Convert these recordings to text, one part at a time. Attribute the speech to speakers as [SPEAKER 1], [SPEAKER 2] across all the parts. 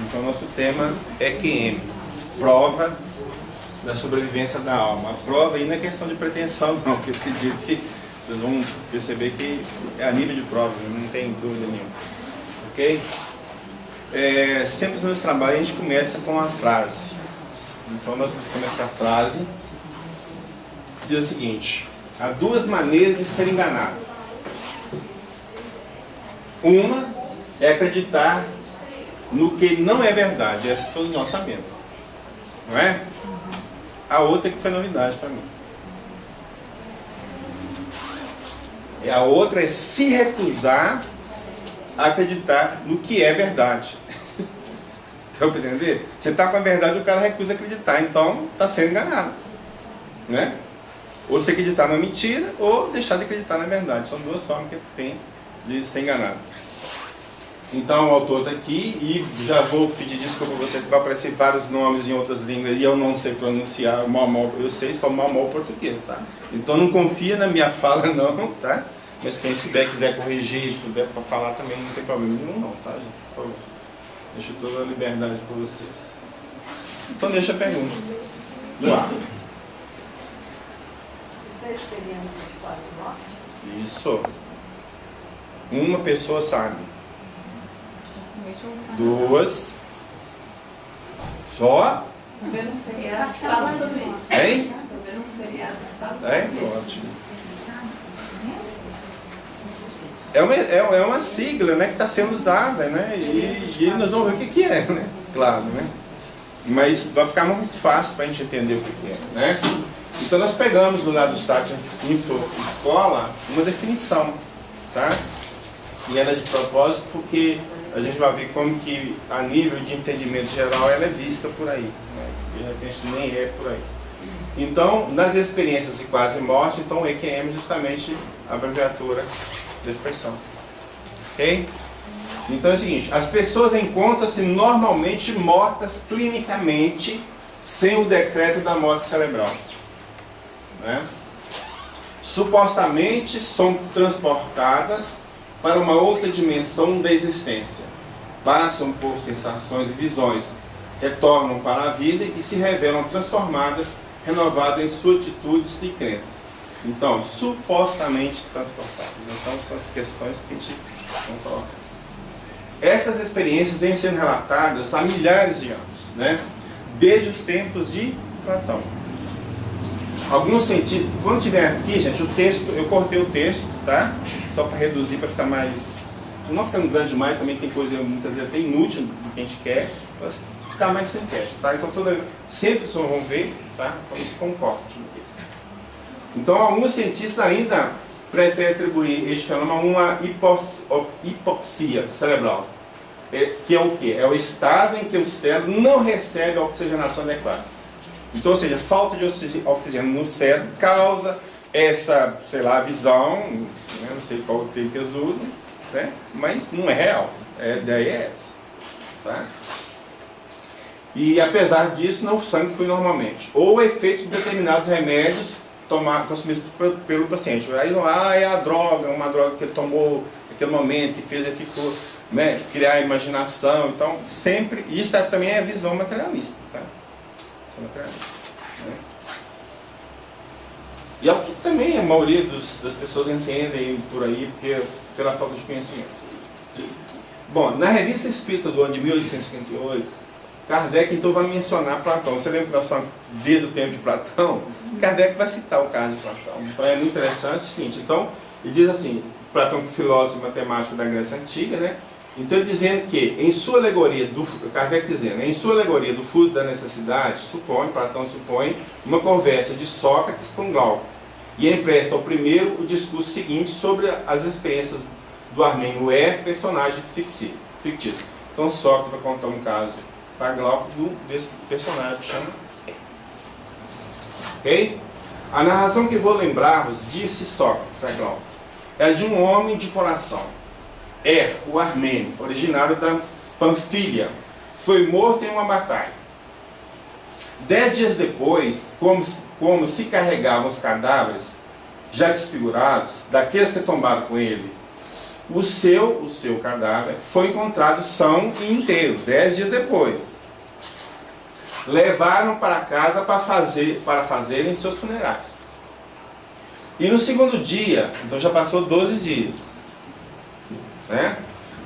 [SPEAKER 1] Então, nosso tema é EQM, prova da sobrevivência da alma. A prova aí não é questão de pretensão, não, porque eu acredito que vocês vão perceber que é a nível de prova, não tem dúvida nenhuma. Ok? Sempre nos meus trabalhos a gente começa com uma frase. Então, nós vamos começar a frase. Diz o seguinte: há duas maneiras de ser enganado. Uma é acreditar no que não é verdade, essa todos nós sabemos, não é? A outra que foi novidade para mim. E a outra é se recusar a acreditar no que é verdade. Estão para entender? Você está com a verdade, o cara recusa acreditar, então está sendo enganado, né? Ou se acreditar na mentira, ou deixar de acreditar na verdade. São duas formas que tem de ser enganado. Então o autor está aqui e já vou pedir desculpa a vocês que vai aparecer vários nomes em outras línguas e eu não sei pronunciar mal, eu sei só mal português, tá? Então não confia na minha fala não, tá? Mas quem souber, quiser corrigir, puder para falar também, não tem problema nenhum não, tá, gente? Por favor. Deixo toda a liberdade para vocês. Então deixa a pergunta. Do ar.
[SPEAKER 2] Isso é experiência de quase morte?
[SPEAKER 1] Isso. Uma pessoa sabe. Duas. Só?
[SPEAKER 3] Tô vendo um seriado que fala sobre isso.
[SPEAKER 1] Hein?
[SPEAKER 3] Tô vendo um seriado que fala sobre isso.
[SPEAKER 1] Ótimo. É uma sigla, né, que está sendo usada, né? E nós vamos ver o que é, né? Claro, né? Mas vai ficar muito fácil para a gente entender o que é, né? Então nós pegamos do lado do Satya Info Escola uma definição, tá? E ela é de propósito porque a gente vai ver como que a nível de entendimento geral ela é vista por aí, né? De repente nem é por aí. Então, nas experiências de quase morte, então EQM é justamente a abreviatura da expressão. Ok? Então é o seguinte, as pessoas encontram-se normalmente mortas clinicamente sem o decreto da morte cerebral, né? Supostamente são transportadas para uma outra dimensão da existência, passam por sensações e visões, retornam para a vida e se revelam transformadas, renovadas em suas atitudes e crenças. Então, supostamente transportadas. Então, são as questões que a gente não coloca. Essas experiências vêm sendo relatadas há milhares de anos, né? Desde os tempos de Platão. Alguns sentidos, quando tiver aqui, gente, o texto, eu cortei o texto, tá? Só para reduzir, para ficar mais, não ficando grande demais, também tem coisa muitas vezes até inútil do que a gente quer, para ficar mais sem texto, tá? Então sempre vocês vão ver, tá? Então isso com um corte no texto. Então alguns cientistas ainda preferem atribuir este fenômeno a uma hipoxia cerebral, que é o quê? É o estado em que o cérebro não recebe a oxigenação adequada. Então, ou seja, falta de oxigênio no cérebro causa essa, sei lá, visão, né? Não sei qual o termo que eles usam, né? Mas não é real, daí é essa, tá? E apesar disso, não o sangue flui normalmente, ou o efeito de determinados remédios consumidos pelo paciente. Aí é a droga, uma droga que ele tomou naquele momento e fez, ele ficou, né, criar a imaginação. Então, sempre, isso também é a visão materialista, tá? Né? E é o que também a maioria das pessoas entendem por aí, porque, pela falta de conhecimento. Bom, na Revista Espírita do ano de 1858, Kardec então vai mencionar Platão. Você lembra que nós falamos desde o tempo de Platão? Kardec vai citar o caso de Platão. Então é muito interessante o seguinte. Então, ele diz assim, Platão, filósofo e matemático da Grécia Antiga, né? Então ele dizendo que, em sua alegoria, Kardec dizendo, em sua alegoria do fuso da necessidade, Platão supõe uma conversa de Sócrates com Glauco, e empresta ao primeiro o discurso seguinte sobre as experiências do Armênio personagem fictício. Então Sócrates vai contar um caso para Glauco desse personagem que chama ok? A narração que vou lembrar-vos, disse Sócrates a Glauco, é de um homem de coração. O armênio, originário da Panfilha, foi morto em uma batalha. 10 dias depois, como se carregavam os cadáveres, já desfigurados, daqueles que tombaram com ele, o seu cadáver foi encontrado são e inteiro, 10 dias depois. Levaram para casa para fazerem seus funerais. E no segundo dia, então já passou 12 dias, né?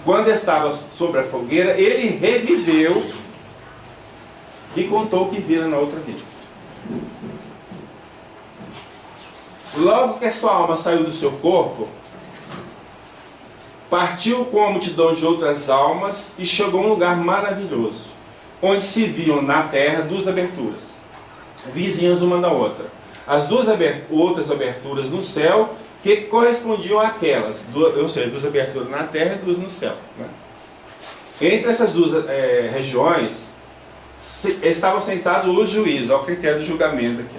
[SPEAKER 1] Quando estava sobre a fogueira, ele reviveu e contou o que vira na outra vida. Logo que a sua alma saiu do seu corpo, partiu com a multidão de outras almas e chegou a um lugar maravilhoso, onde se viam na terra 2 aberturas, vizinhas uma da outra. As outras aberturas no céu que correspondiam àquelas, ou seja, 2 aberturas na terra e 2 no céu, né? Entre essas 2 regiões estavam sentados os juízes, ao critério do julgamento aqui,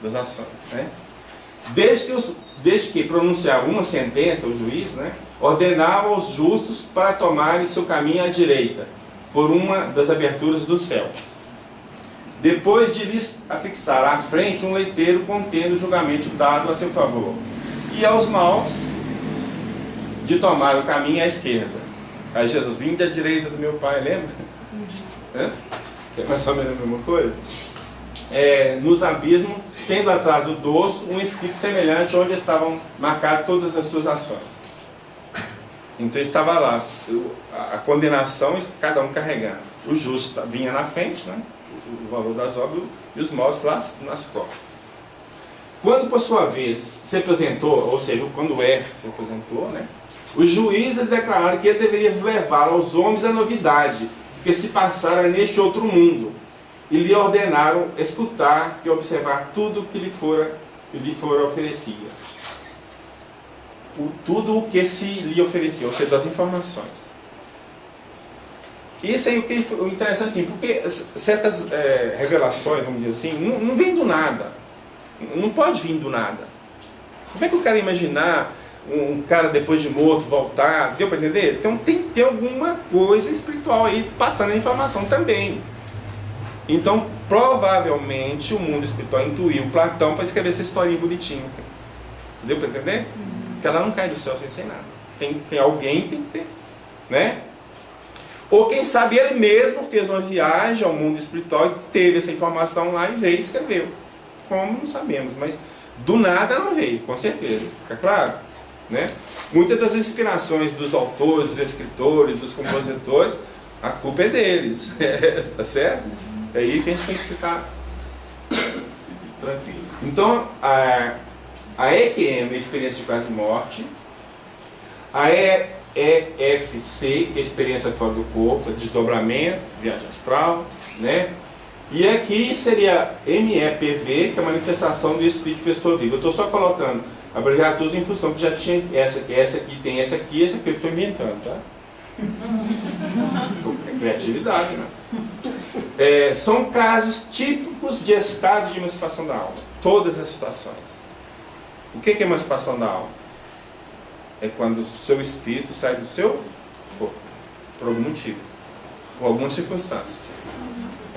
[SPEAKER 1] das ações, né? Desde que pronunciava uma sentença, o juiz, né, ordenava aos justos para tomarem seu caminho à direita, por uma das aberturas do céu. Depois de lhes afixar à frente um leiteiro contendo o julgamento dado a seu favor, e aos maus de tomar o caminho à esquerda. Aí Jesus, vinde à direita do meu Pai, lembra? Que é mais ou menos a mesma coisa. Nos abismos, tendo atrás do dorso um escrito semelhante onde estavam marcadas todas as suas ações. Então estava lá a condenação, cada um carregando. O justo vinha na frente, né, o valor das obras, e os maus lá nas costas. Quando por sua vez se apresentou, ou seja, quando se apresentou, né, os juízes declararam que ele deveria levar aos homens a novidade do que se passara neste outro mundo, e lhe ordenaram escutar e observar tudo que lhe fora oferecia. Tudo o que se lhe oferecia, ou seja, das informações. Isso aí o interessante, assim, porque certas revelações, vamos dizer assim, não vem do nada. Não pode vir do nada. Como é que o cara imaginar um cara depois de morto voltar? Deu para entender? Então tem que ter alguma coisa espiritual aí passando a informação também. Então, provavelmente, o mundo espiritual intuiu Platão para escrever essa historinha bonitinha. Deu para entender? Que ela não cai do céu sem nada. Tem alguém, tem que ter, né? Ou quem sabe ele mesmo fez uma viagem ao mundo espiritual e teve essa informação lá e veio e escreveu. Como não sabemos, mas do nada não veio, com certeza. Fica claro? Né? Muitas das inspirações dos autores, dos escritores, dos compositores, a culpa é deles. Tá certo? É aí que a gente tem que ficar tranquilo. Então, a EQM, a experiência de quase morte, a EFC, que é a experiência fora do corpo, desdobramento, viagem astral, né? E aqui seria MEPV, que é a manifestação do espírito de pessoa viva. Eu estou só colocando abreviaturas em função que já tinha essa aqui, tem essa aqui eu estou inventando, tá? É criatividade, né? São casos típicos de estado de emancipação da alma. Todas as situações. O que é emancipação da alma? É quando o seu espírito sai do seu corpo, por algum motivo, por alguma circunstância.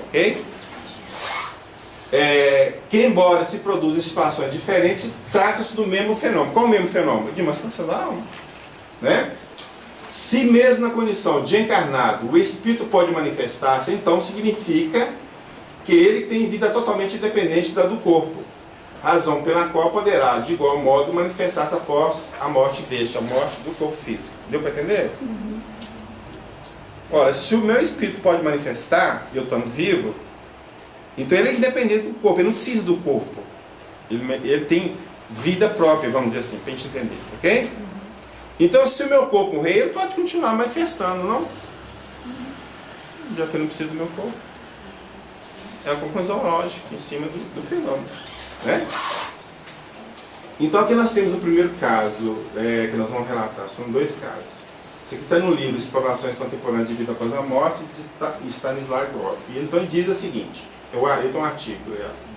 [SPEAKER 1] Ok? Que embora se produzam em situações diferentes, trata-se do mesmo fenômeno. Qual o mesmo fenômeno? De emancipação da alma. Né? Se mesmo na condição de encarnado o espírito pode manifestar-se, então significa que ele tem vida totalmente independente da do corpo, razão pela qual poderá, de igual modo, manifestar-se após a morte deste, a morte do corpo físico. Deu para entender? Ora, se o meu espírito pode manifestar, eu estando vivo, então ele é independente do corpo, ele não precisa do corpo. Ele tem vida própria, vamos dizer assim, para a gente entender, ok? Então, se o meu corpo morrer, ele pode continuar manifestando, não? Já que eu não preciso do meu corpo. É uma conclusão lógica em cima do fenômeno. Né? Então, aqui nós temos o primeiro caso que nós vamos relatar. São 2 casos. Esse aqui está no livro Explorações Contemporâneas de Vida Após a Morte, de Stanislav Grof. Então, ele diz o seguinte. Eu tenho um artigo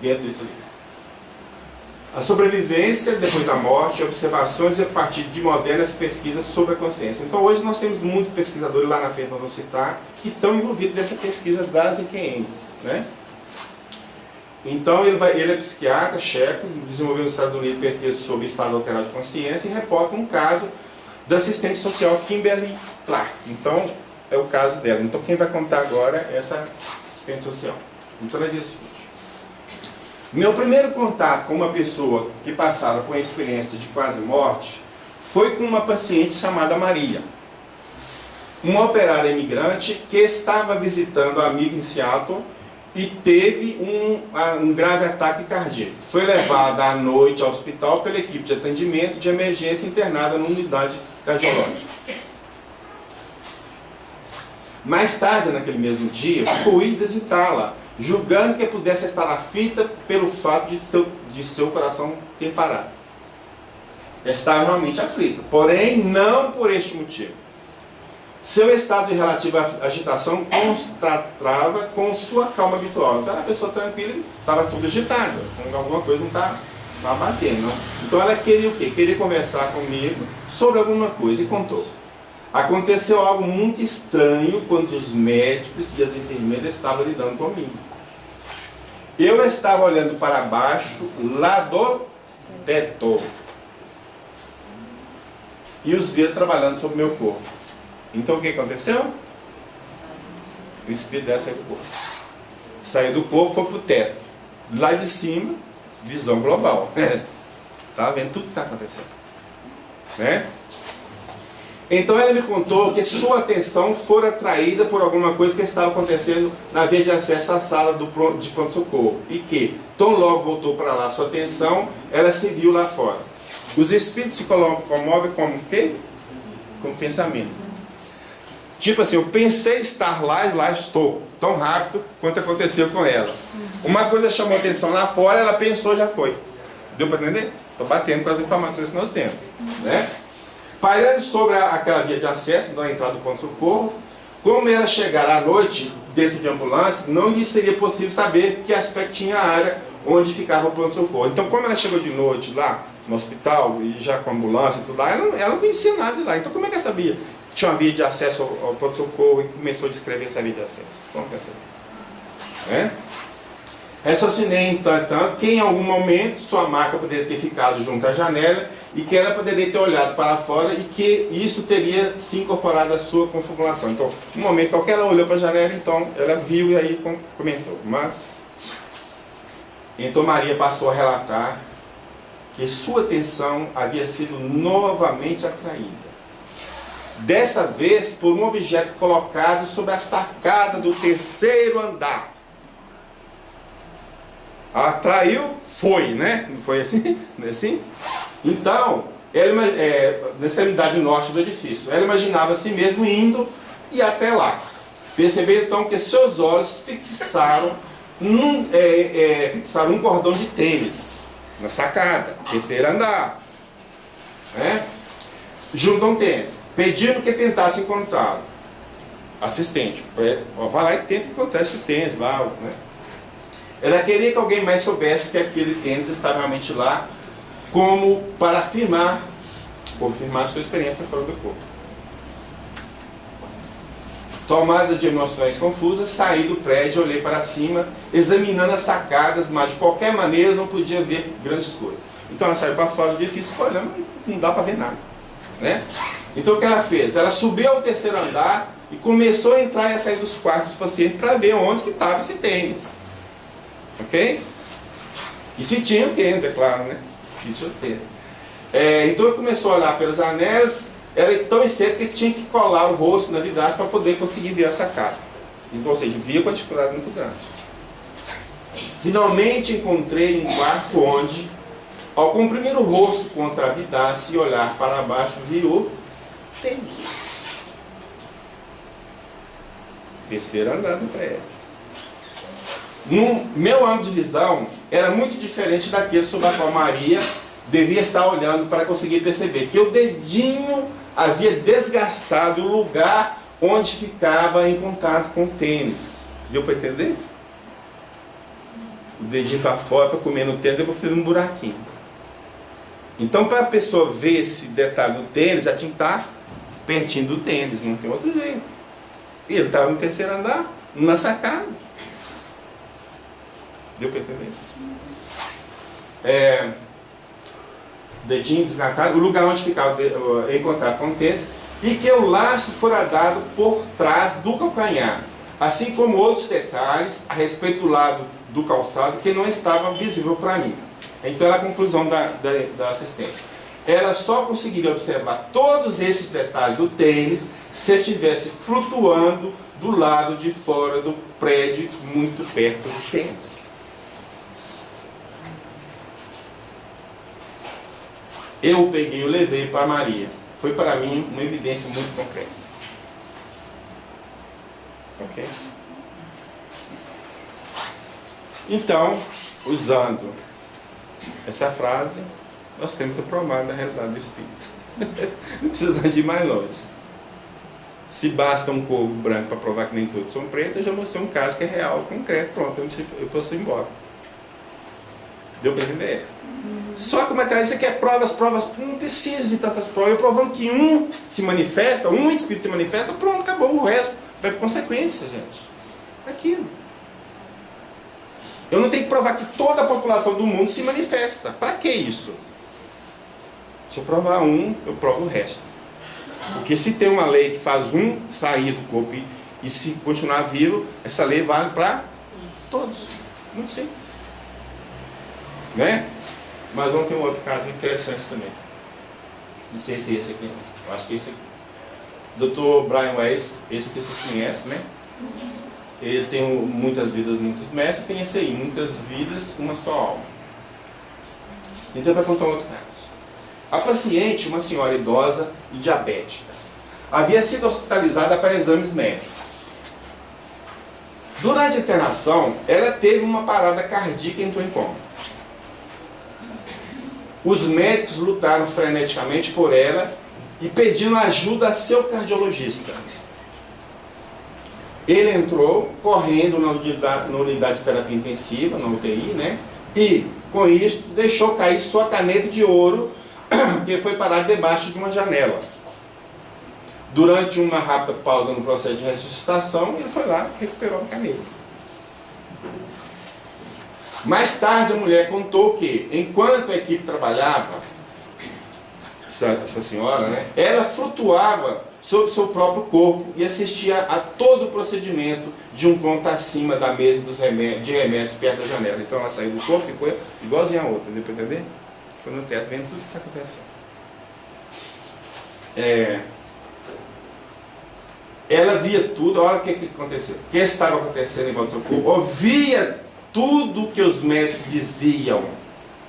[SPEAKER 1] dentro desse livro. A sobrevivência depois da morte, observações a partir de modernas pesquisas sobre a consciência. Então hoje nós temos muitos pesquisadores lá na frente, nós vamos citar, que estão envolvidos nessa pesquisa das EQMs, né? Então ele é psiquiatra checo, desenvolveu nos Estados Unidos pesquisas sobre estado alterado de consciência e reporta um caso da assistente social Kimberly Clark. Então, é o caso dela. Então, quem vai contar agora é essa assistente social. Então, ela diz o seguinte: meu primeiro contato com uma pessoa que passava por uma experiência de quase morte foi com uma paciente chamada Maria, uma operária imigrante que estava visitando a amiga em Seattle e teve um grave ataque cardíaco. Foi levada à noite ao hospital pela equipe de atendimento de emergência internada numa unidade cardiológica. Mais tarde, naquele mesmo dia, fui visitá-la, julgando que pudesse estar aflita pelo fato de seu coração ter parado. Estava realmente aflita, porém não por este motivo. Seu estado de relativa agitação contrastava com sua calma habitual. Então era uma pessoa tranquila, estava tudo agitada, alguma coisa não estava batendo. Não? Então ela queria o quê? Queria conversar comigo sobre alguma coisa e contou. Aconteceu algo muito estranho quando os médicos e as enfermeiras estavam lidando comigo. Eu estava olhando para baixo, lá do teto, e os via trabalhando sobre o meu corpo. Então o que aconteceu? O espírito dela saiu do corpo. Saiu do corpo, foi para o teto. Lá de cima, visão global. Está vendo tudo que está acontecendo. Né? Então ela me contou que sua atenção fora atraída por alguma coisa que estava acontecendo na via de acesso à sala de pronto-socorro. E que, tão logo voltou para lá sua atenção, ela se viu lá fora. Os espíritos se comovem como o quê? Com pensamento. Tipo assim, eu pensei estar lá e lá estou. Tão rápido quanto aconteceu com ela. Uma coisa chamou a atenção lá fora, ela pensou, já foi. Deu para entender? Estou batendo com as informações que nós temos. Né? Pairando sobre aquela via de acesso, da entrada do pronto-socorro, como ela chegará à noite, dentro de ambulância, não lhe seria possível saber que aspecto tinha a área onde ficava o pronto-socorro. Então, como ela chegou de noite lá no hospital, e já com a ambulância e tudo lá, ela não conhecia nada de lá. Então, como é que ela sabia que tinha uma via de acesso ao pronto-socorro e começou a descrever essa via de acesso? Como que ela sabia? Raciocinei, entretanto, que em algum momento sua maca poderia ter ficado junto à janela e que ela poderia ter olhado para fora e que isso teria se incorporado à sua configuração. Então, no momento qualquer ela olhou para a janela, então ela viu e aí comentou. Então Maria passou a relatar que sua atenção havia sido novamente atraída. Dessa vez por um objeto colocado sobre a sacada do terceiro andar. Atraiu, foi, né? Não foi assim? Não é assim? Então, ela, na extremidade norte do edifício, ela imaginava a si mesmo indo e até lá. Percebeu então que seus olhos fixaram um cordão de tênis na sacada, terceiro andar. Né? Junto a um tênis, pedindo que tentasse encontrá-lo. Assistente, vai lá e tenta encontrar esse tênis lá, né? Ela queria que alguém mais soubesse que aquele tênis estava realmente lá, como para confirmar sua experiência fora do corpo. Tomada de emoções confusas, saí do prédio, olhei para cima, examinando as sacadas, mas de qualquer maneira não podia ver grandes coisas. Então ela saiu para fora do edifício, olhando, não dá para ver nada. Né? Então o que ela fez? Ela subiu ao terceiro andar e começou a entrar e a sair dos quartos dos pacientes para ver onde que estava esse tênis. Ok? E se tinha o tênis, é claro, né? Se tinha o tênis. Então ele começou a olhar pelas janelas, era tão estreito que tinha que colar o rosto na vidraça para poder conseguir ver a sacada. Então, ou seja, via com a dificuldade muito grande. Finalmente encontrei um quarto onde, ao comprimir o rosto contra a vidraça e olhar para baixo, vi o tênis. Terceiro andar do prédio. No meu ângulo de visão era muito diferente daquele sobre a qual Maria devia estar olhando para conseguir perceber que o dedinho havia desgastado o lugar onde ficava em contato com o tênis. Deu para entender? O dedinho para fora, foi comendo o tênis, depois fez um buraquinho. Então, para a pessoa ver esse detalhe do tênis, ela tinha que estar pertinho do tênis, não tem outro jeito. E ele estava no terceiro andar, numa sacada. Deu para entender? dedinho desnatado, o lugar onde ficava em contato com o tênis, e que o laço fora dado por trás do calcanhar, assim como outros detalhes a respeito do lado do calçado que não estava visível para mim. Então, é a conclusão da assistente. Ela só conseguiria observar todos esses detalhes do tênis se estivesse flutuando do lado de fora do prédio, muito perto do tênis. Eu peguei e levei para Maria. Foi para mim uma evidência muito concreta. Ok? Então, usando essa frase, nós temos o provado da realidade do Espírito. Não precisamos ir mais longe. Se basta um corvo branco para provar que nem todos são pretos, eu já mostrei um caso que é real, concreto, pronto, eu posso ir embora. Deu para entender? Só que uma cara, você quer provas, não precisa de tantas provas. Eu provando que um se manifesta, um espírito se manifesta, pronto, acabou, o resto vai por consequência, gente. Aquilo. Eu não tenho que provar que toda a população do mundo se manifesta. Para que isso? Se eu provar um, eu provo o resto. Porque se tem uma lei que faz um sair do corpo e se continuar vivo, essa lei vale para todos. Muito simples. Não é? Mas vamos ter um outro caso interessante também. Não sei se é esse aqui. Eu acho que é esse aqui. Dr. Brian Weiss, esse que vocês conhecem, né? Ele tem muitas vidas, muitos mestres, tem esse aí, muitas vidas, uma só alma. Então vai contar um outro caso. A paciente, uma senhora idosa e diabética, havia sido hospitalizada para exames médicos. Durante a internação, ela teve uma parada cardíaca e entrou em coma. Os médicos lutaram freneticamente por ela e pedindo ajuda a seu cardiologista. Ele entrou correndo na unidade de terapia intensiva, na UTI, né? E, com isso, deixou cair sua caneta de ouro, que foi parar debaixo de uma janela. Durante uma rápida pausa no processo de ressuscitação, ele foi lá e recuperou a caneta. Mais tarde, a mulher contou que, enquanto a equipe trabalhava, essa senhora, né? Ela flutuava sobre seu próprio corpo e assistia a todo o procedimento de um ponto acima da mesa de remédios perto da janela. Então ela saiu do corpo e ficou igualzinha a outra, deu para entender? Ficou no teto vendo tudo que está acontecendo. Ela via tudo, olha o que aconteceu. O que estava acontecendo em volta do seu corpo, ouvia tudo que os médicos diziam,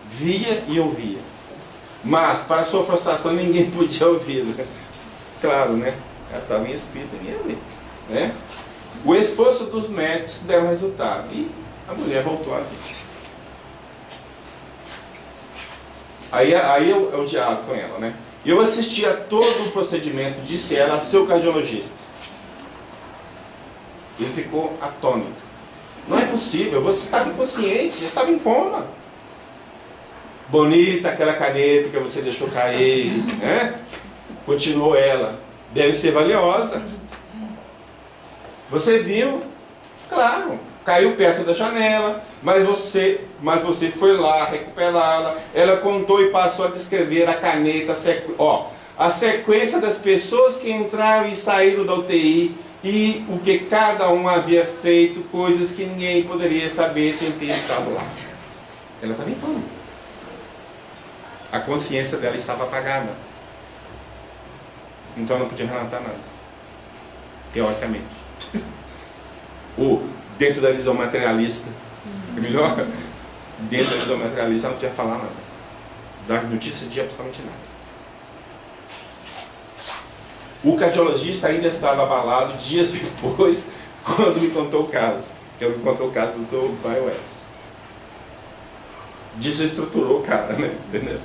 [SPEAKER 1] via e ouvia. Mas, para sua frustração, ninguém podia ouvi-lo. Claro, né? Ela estava em espírito, ninguém ouvia. Né? O esforço dos médicos deu resultado. E a mulher voltou à vida. Aí é o diálogo com ela, né? Eu assisti a todo o procedimento, disse ela a seu cardiologista. Ele ficou atônito. Não é possível, você estava inconsciente, você estava em coma. Bonita aquela caneta que você deixou cair, né? Continuou ela. Deve ser valiosa. Você viu? Claro, caiu perto da janela, mas você foi lá recuperá-la. Ela contou e passou a descrever a caneta, a sequência das pessoas que entraram e saíram da UTI e o que cada um havia feito, coisas que ninguém poderia saber sem ter estado lá. Ela estava em coma. A consciência dela estava apagada. Então não podia relatar nada. Teoricamente. Ou, dentro da visão materialista, é melhor? Dentro da visão materialista, ela não podia falar nada. Dar notícia de absolutamente nada. O cardiologista ainda estava abalado dias depois, quando me contou o caso. Que ele me contou o caso do Dr. Brian Weiss. Desestruturou o cara, né? Entendeu?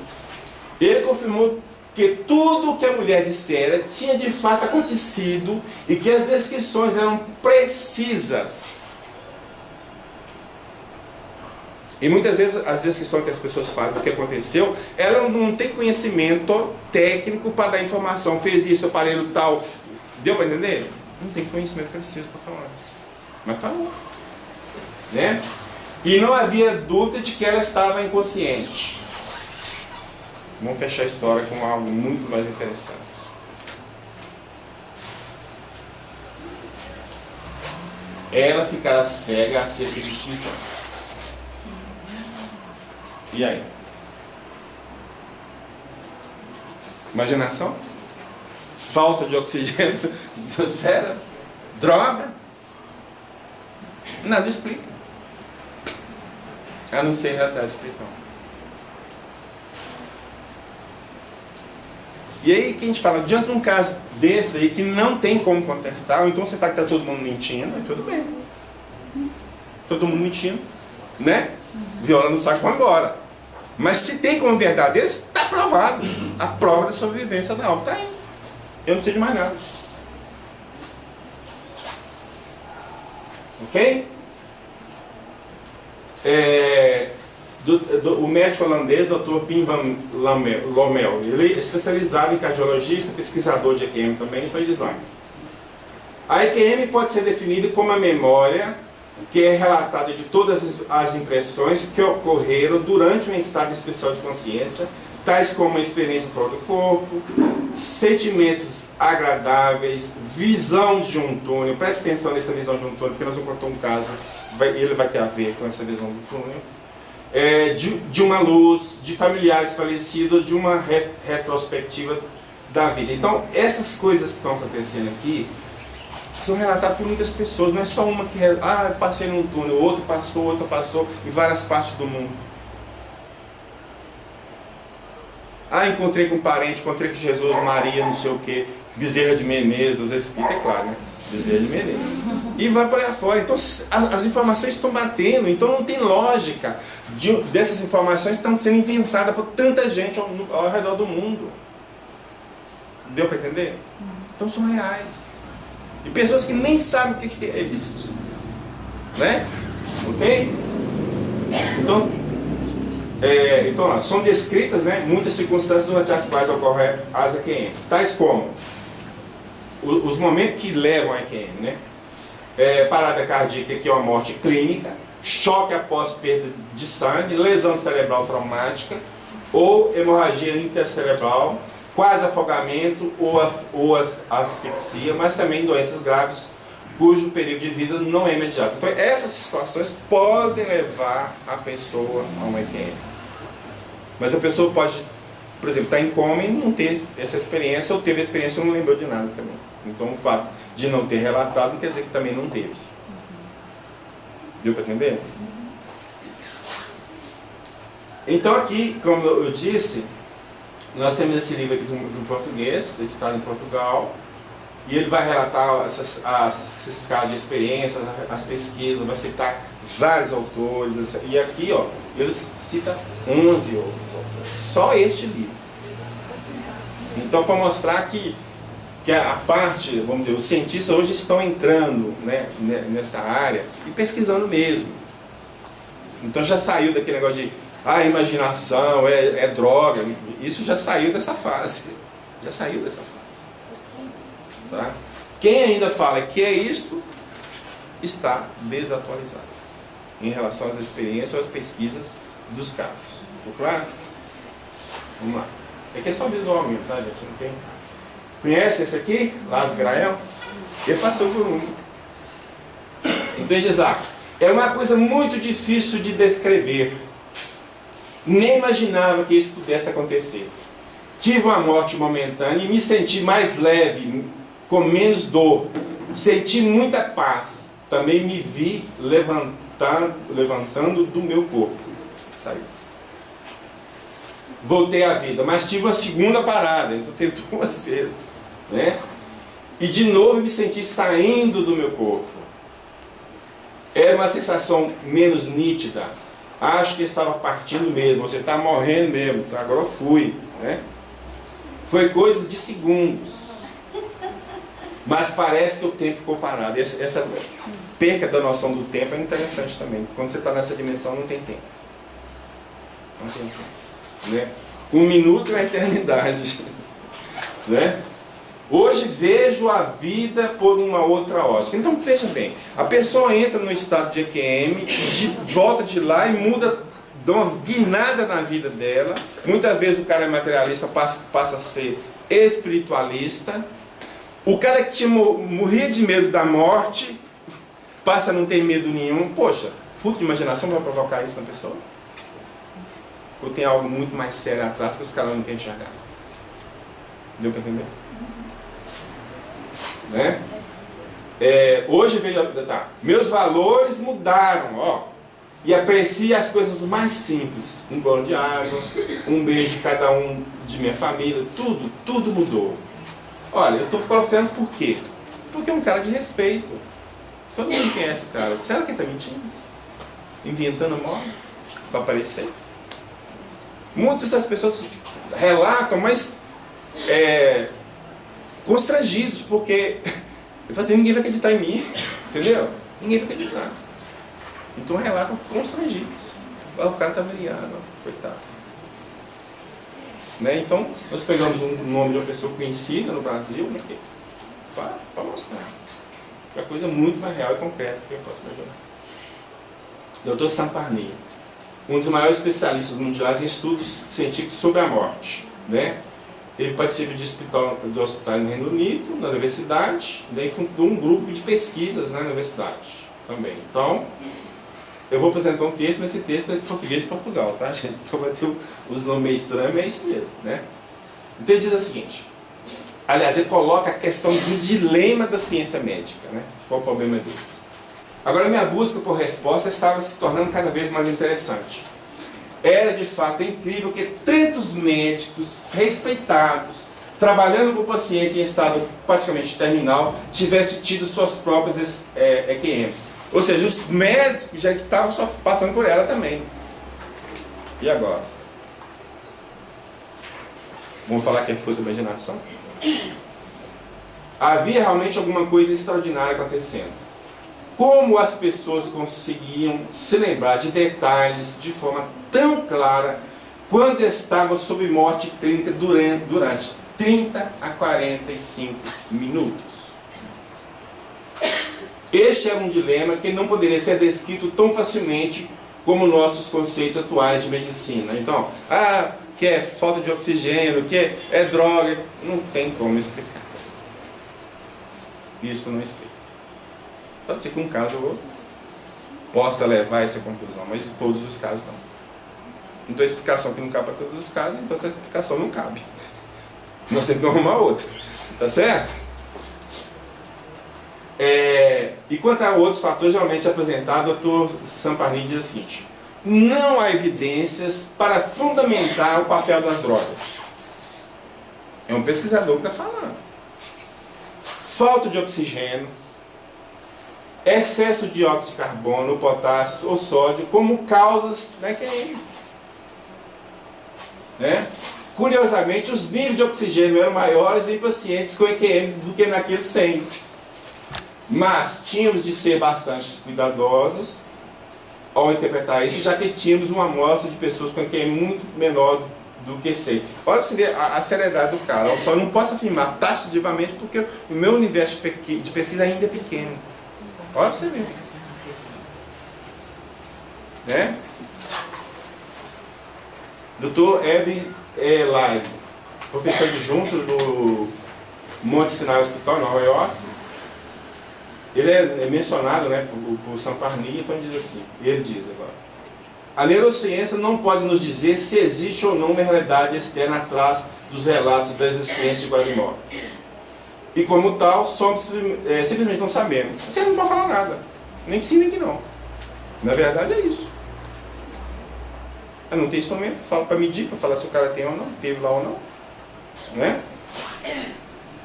[SPEAKER 1] Ele confirmou que tudo o que a mulher dissera tinha de fato acontecido e que as descrições eram precisas. E muitas vezes as descrições que as pessoas falam do que aconteceu, ela não tem conhecimento técnico para dar informação. Fez isso, aparelho tal. Deu para entender? Não tem conhecimento preciso para falar. Mas falou. Né? E não havia dúvida de que ela estava inconsciente. Vamos fechar a história com algo muito mais interessante. Ela ficará cega há cerca de 5 anos. E aí? Imaginação? Falta de oxigênio do cérebro? Droga? Nada explica. A não ser realidade espiritual. E aí que a gente fala, diante de um caso desse aí que não tem como contestar, ou então você fala que está todo mundo mentindo, aí tudo bem. Todo mundo mentindo, né? Viola no saco, vamos embora. Mas se tem como verdadeiro, está provado. A prova da sobrevivência da alma está aí. Eu não sei de mais nada. Ok? O médico holandês, Dr. Pim van Lommel, ele é especializado em cardiologista, pesquisador de EQM também, então ele diz lá: a EQM pode ser definida como a memória que é relatada de todas as impressões que ocorreram durante um estado especial de consciência, tais como a experiência fora do corpo, sentimentos agradáveis, visão de um túnel. Preste atenção nessa visão de um túnel, porque nós vamos contar um caso, ele vai ter a ver com essa visão do túnel. De uma luz, de familiares falecidos, de uma retrospectiva da vida. Então, essas coisas que estão acontecendo aqui são relatadas por muitas pessoas, não é só uma que passei num túnel, outro passou em várias partes do mundo. Encontrei com um parente, encontrei com Jesus, Maria, não sei o que, Bezerra de Menezes, esse é claro, né? Bezerra de Menezes. E vai para aí fora. Então as informações estão batendo, então não tem lógica dessas informações estão sendo inventadas por tanta gente ao redor do mundo. Deu para entender? Então são reais. E pessoas que nem sabem o que é isso. Né? Ok? Então lá, são descritas, né, muitas circunstâncias durante as quais ocorrem as EQMs, tais como os momentos que levam a EQM, né? Parada cardíaca, que é uma morte clínica, choque após perda de sangue, lesão cerebral traumática ou hemorragia intercerebral, quase afogamento ou asfixia, mas também doenças graves cujo período de vida não é imediato. Então essas situações podem levar a pessoa a uma EQM. Mas a pessoa pode, por exemplo, estar em coma e não ter essa experiência, ou teve a experiência e não lembrou de nada também. Então o fato de não ter relatado não quer dizer que também não teve. Deu para entender? Então aqui, como eu disse, nós temos esse livro aqui de um português, editado em Portugal, e ele vai relatar esses casos de experiências, as pesquisas, vai citar vários autores, e aqui ó, ele cita 11 outros autores, só este livro. Então para mostrar que a parte, vamos dizer, os cientistas hoje estão entrando, né, nessa área e pesquisando mesmo. Então já saiu daquele negócio de imaginação, é droga, isso já saiu dessa fase. Já saiu dessa fase. Tá? Quem ainda fala que é isto, está desatualizado em relação às experiências ou às pesquisas dos casos. Ficou claro? Vamos lá. Aqui é só visual mesmo, tá, gente? Não tem... Conhece esse aqui? Lars Grael? Ele passou por um. Então ele diz lá, é uma coisa muito difícil de descrever. Nem imaginava que isso pudesse acontecer. Tive uma morte momentânea e me senti mais leve, com menos dor. Senti muita paz. Também me vi levantando do meu corpo. Saiu. Voltei à vida, mas tive uma segunda parada, então teve 2 vezes, né? E de novo me senti saindo do meu corpo. Era uma sensação menos nítida. Acho que estava partindo mesmo, você está morrendo mesmo, agora eu fui, né? Foi coisa de segundos. Mas parece que o tempo ficou parado. Essa perca da noção do tempo é interessante também. Quando você está nessa dimensão não tem tempo. Não tem tempo. Né? 1 minuto é uma eternidade. Né? Hoje vejo a vida por uma outra ótica. Então veja bem, a pessoa entra no estado de EQM, volta de lá e muda dão uma guinada na vida dela. Muitas vezes o cara é materialista, passa a ser espiritualista. O cara que morria de medo da morte, passa a não ter medo nenhum. Poxa, fruto de imaginação vai provocar isso na pessoa? Ou tem algo muito mais sério atrás que os caras não querem enxergar? Deu para entender? Né? Hoje veio, tá, meus valores mudaram, ó, e aprecio as coisas mais simples, um gole de água, um beijo de cada um de minha família, tudo mudou. Olha, eu estou colocando por quê? Porque é um cara de respeito, todo mundo conhece o cara. Será que ele está mentindo? Inventando moda para aparecer? Muitas das pessoas relatam, mas constrangidos, porque eu falo assim, ninguém vai acreditar em mim, entendeu? Ninguém vai acreditar. Então relatam constrangidos. O cara está variado, coitado. Né? Então, nós pegamos um nome de uma pessoa conhecida no Brasil, né, para mostrar. É uma coisa muito mais real e concreta que eu posso imaginar. Dr. Samparni, um dos maiores especialistas mundiais em estudos científicos sobre a morte. Né? Ele participa de hospital no Reino Unido, na universidade, daí fundou um grupo de pesquisas na universidade também. Então, eu vou apresentar um texto, mas esse texto é de português de Portugal, tá, gente? Então vai ter os nomes meio estranhos, é isso mesmo, né? Então ele diz o seguinte, aliás, ele coloca a questão do dilema da ciência médica, né? Qual o problema deles? Agora, minha busca por resposta estava se tornando cada vez mais interessante. Era de fato incrível que tantos médicos respeitados, trabalhando com pacientes em estado praticamente terminal, tivessem tido suas próprias EQMs. Ou seja, os médicos já estavam só passando por ela também. E agora? Vamos falar que é fruto da imaginação? Havia realmente alguma coisa extraordinária acontecendo. Como as pessoas conseguiam se lembrar de detalhes de forma tão clara quando estavam sob morte clínica durante 30 a 45 minutos? Este é um dilema que não poderia ser descrito tão facilmente como nossos conceitos atuais de medicina. Então, que é falta de oxigênio, que é droga, não tem como explicar. Isso não explica. Pode ser que um caso ou outro possa levar a essa conclusão, mas em todos os casos não. Então a explicação que não cabe para todos os casos, então essa explicação não cabe. Nós temos que arrumar outra. Tá certo? E quanto a outros fatores geralmente apresentados, o Dr. Samparni diz o seguinte: não há evidências para fundamentar o papel das drogas. É um pesquisador que está falando. Falta de oxigênio, excesso de dióxido de carbono, potássio ou sódio como causas da EQM. Né? Curiosamente, os níveis de oxigênio eram maiores em pacientes com EQM do que naqueles sem. Mas tínhamos de ser bastante cuidadosos ao interpretar isso, já que tínhamos uma amostra de pessoas com EQM muito menor do que 100. Olha para você ver a seriedade do cara. Eu só não posso afirmar taxativamente porque o meu universo de pesquisa ainda é pequeno. Olha para você ver. Né? Dr. Ed Lai, professor adjunto do Monte Sinai Hospital, em Nova York. Ele é mencionado, né, por Samparni, então ele diz agora: a neurociência não pode nos dizer se existe ou não uma realidade externa atrás dos relatos das experiências de quase morte. E como tal, simplesmente não sabemos. Você não pode falar nada, nem que sim, nem que não. Na verdade é isso. Eu não tenho instrumento, falo para medir, para falar se o cara tem ou não, teve lá ou não. Né?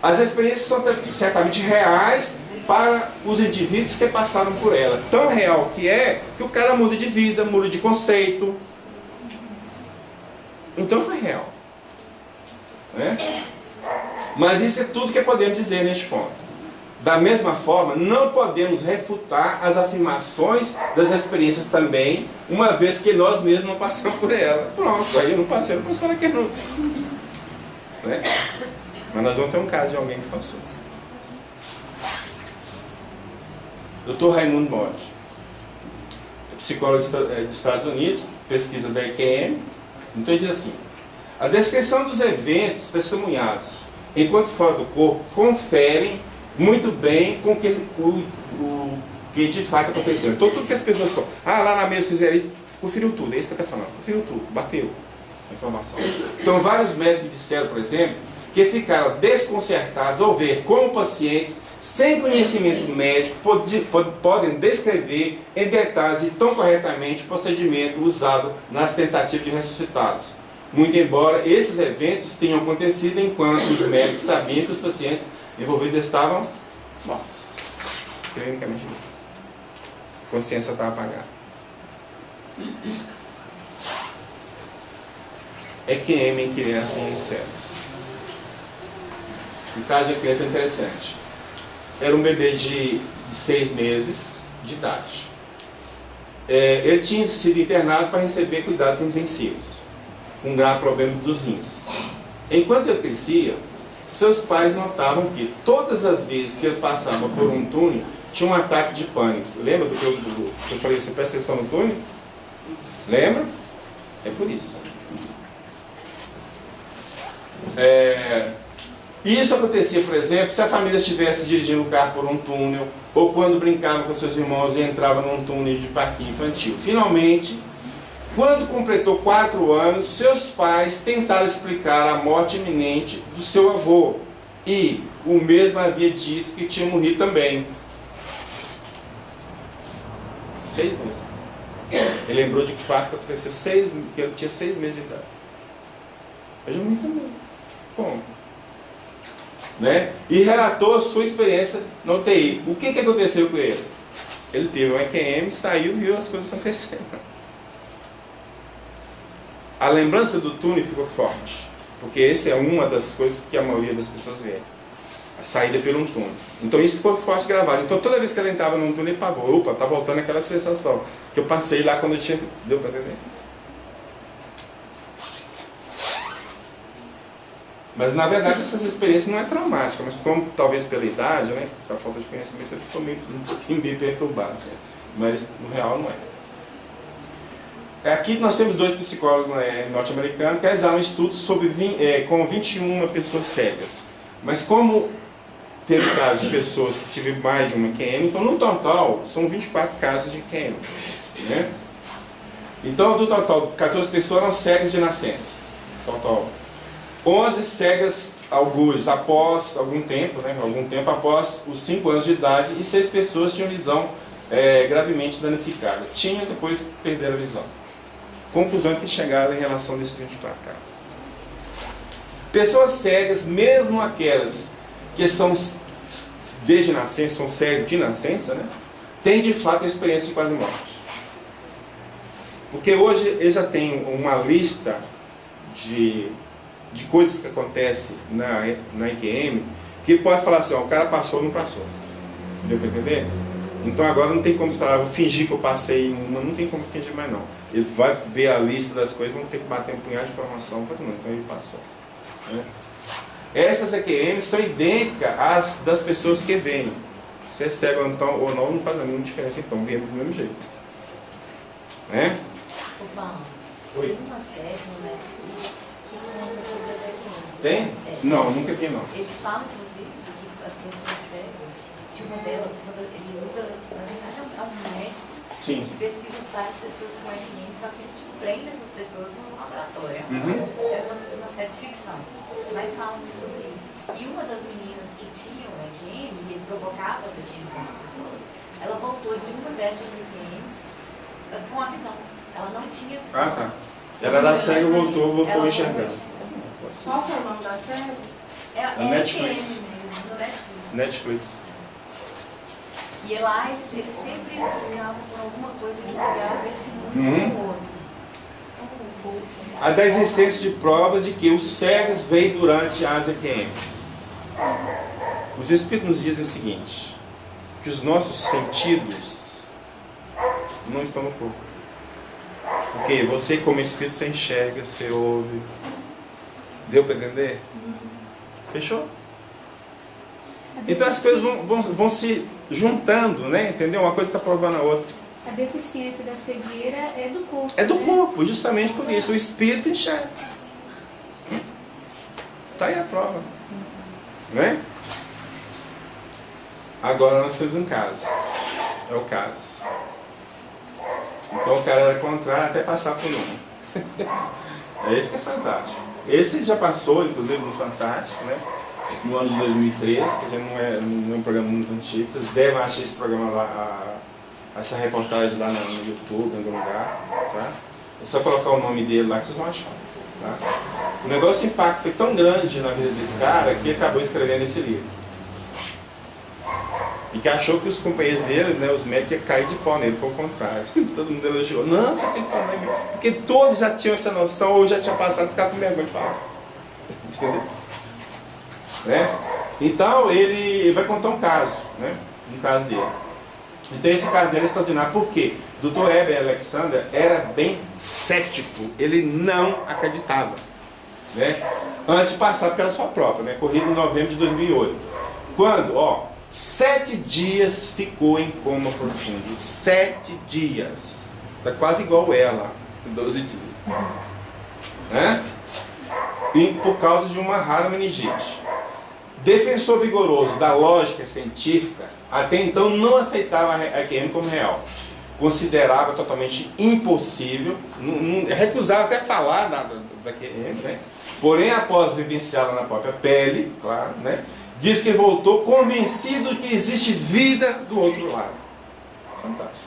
[SPEAKER 1] As experiências são certamente reais para os indivíduos que passaram por ela. Tão real que é que o cara muda de vida, muda de conceito. Então foi real. Né? Mas isso é tudo que podemos dizer neste ponto. Da mesma forma, não podemos refutar as afirmações das experiências também, uma vez que nós mesmos não passamos por ela. Pronto, aí eu não passei, eu não posso falar que não. Né? Mas nós vamos ter um caso de alguém que passou. Dr. Raimundo Monge, psicólogo dos Estados Unidos, pesquisa da EQM. Então ele diz assim: a descrição dos eventos testemunhados enquanto fora do corpo conferem muito bem com o que de fato aconteceu. Então tudo que as pessoas falam, lá na mesa fizeram isso, conferiu tudo, é isso que eu estou falando, conferiu tudo, bateu a informação. Então vários médicos me disseram, por exemplo, que ficaram desconcertados ao ver como pacientes sem conhecimento médico podem descrever em detalhes e tão corretamente o procedimento usado nas tentativas de ressuscitá-los. Muito embora esses eventos tenham acontecido enquanto os médicos sabiam que os pacientes envolvidos estavam mortos. Clinicamente, a consciência estava apagada. EQM em criança e em cegos. O caso de criança é interessante. Era um bebê de 6 meses de idade. Ele tinha sido internado para receber cuidados intensivos, com um grave problema dos rins. Enquanto ele crescia, seus pais notavam que todas as vezes que ele passava por um túnel, tinha um ataque de pânico. Lembra do que eu falei, você presta atenção no túnel? Lembra? É por isso. Isso acontecia, por exemplo, se a família estivesse dirigindo o carro por um túnel, ou quando brincava com seus irmãos e entrava num túnel de parquinho infantil. Finalmente, quando completou 4 anos, seus pais tentaram explicar a morte iminente do seu avô. E o mesmo havia dito que tinha morrido também. 6 meses. Ele lembrou de fato que aconteceu que ele tinha 6 meses de idade. Eu já morri também. Como? Né? E relatou a sua experiência no UTI. O que aconteceu com ele? Ele teve um EQM, saiu e viu as coisas acontecendo. A lembrança do túnel ficou forte, porque essa é uma das coisas que a maioria das pessoas vê, a saída pelo túnel. Então isso ficou forte gravado. Então toda vez que ele entrava num túnel, ele pagou. Opa, tá voltando aquela sensação que eu passei lá quando eu tinha... Deu para entender? Mas na verdade essas experiências não é traumática, mas como talvez pela idade, né, pela falta de conhecimento, ele ficou um pouquinho meio perturbado. Mas no real não é. Aqui nós temos 2 psicólogos norte-americanos que realizaram um estudo com 21 pessoas cegas. Mas como teve casos de pessoas que tiveram mais de uma EQM, então no total são 24 casos de EQM. Né? Então do total, 14 pessoas eram cegas de nascença. Total. 11 cegas algures após algum tempo após os 5 anos de idade, e 6 pessoas tinham visão gravemente danificada. Depois perderam a visão. Conclusões que chegaram em relação a desses 24 casos. Pessoas cegas, mesmo aquelas que são desde nascença, são cegas de nascença, né, têm de fato a experiência de quase morte. Porque hoje eles já têm uma lista de coisas que acontecem na EQM, que pode falar assim, o cara passou ou não passou. Deu para entender? Então agora não tem como falar, vou fingir que eu passei, não tem como fingir mais não. Ele vai ver a lista das coisas, vão ter que bater um punhado de informação, mas não, então ele passou. Né? Essas EQMs são idênticas às das pessoas que veem. Se é cego então, ou não faz a mínima diferença, então vem do mesmo jeito. Né?
[SPEAKER 4] Opa,
[SPEAKER 1] Oi.
[SPEAKER 4] tem uma série no Netflix que conta sobre as EQMs.
[SPEAKER 1] Tem? Não, nunca vi não.
[SPEAKER 4] Ele fala, inclusive, que as pessoas cegas, de uma delas, ele usa, na verdade, é um médico.
[SPEAKER 1] Sim.
[SPEAKER 4] Que pesquisa várias pessoas com EQM, só que ele prende essas pessoas num laboratório. É uma série de ficção, mas fala muito sobre isso. E uma das meninas que tinha o EQM, e ele provocava as EQMs dessas pessoas, ela voltou de uma dessas EQMs com a visão. Ela não tinha visão.
[SPEAKER 1] Ah, tá. Ela era cega e voltou a enxergar.
[SPEAKER 2] Qual que é o nome da série?
[SPEAKER 4] É
[SPEAKER 1] Netflix.
[SPEAKER 4] EQM mesmo, no Netflix.
[SPEAKER 1] Netflix.
[SPEAKER 4] E lá eles sempre buscavam por alguma coisa que ligava esse mundo com o outro.
[SPEAKER 1] Há da existência de provas de que os cegos veem durante as EQMs. Os Espíritos nos dizem o seguinte, que os nossos sentidos não estão no corpo. Porque você, como Espírito, você enxerga, você ouve. Deu para entender? Fechou? Então as coisas vão se juntando, né? Entendeu? Uma coisa está provando a outra.
[SPEAKER 5] A deficiência da cegueira é do corpo.
[SPEAKER 1] É do
[SPEAKER 5] né?
[SPEAKER 1] corpo, justamente por isso. O espírito enxerga. Está aí a prova. Né? Agora nós temos um caso. É o caso. Então o cara era contrário até passar por um. É esse que é fantástico. Esse já passou, inclusive, no Fantástico, né? No ano de 2013, quer dizer, não é um programa muito antigo. Vocês devem achar esse programa lá, essa reportagem lá no YouTube, em algum lugar, tá? É só colocar o nome dele lá que vocês vão achar, tá? O negócio, o impacto foi tão grande na vida desse cara que ele acabou escrevendo esse livro. E que achou que os companheiros dele, né, os médicos, iam cair de pau nele, foi o contrário. Todo mundo elogiou. Não, você tem que falar em mim. Porque todos já tinham essa noção, ou já tinha passado, ficava com vergonha de falar. Entendeu? Né? Então, ele vai contar um caso, né? Um caso dele. Então, esse caso dele é extraordinário. Por quê? O Dr. Heber Alexander era bem cético. Ele não acreditava. Né? Antes de passar pela sua própria, né? Corrido em novembro de 2008. Quando, 7 dias ficou em coma profundo. 7 dias. Está quase igual ela, 12 dias. Né? E por causa de uma rara meningite. Defensor vigoroso da lógica científica, até então não aceitava a QM como real. Considerava totalmente impossível, recusava até falar da QM, né? Porém, após vivenciá-la na própria pele, claro, né? Diz que voltou convencido que existe vida do outro lado. Fantástico.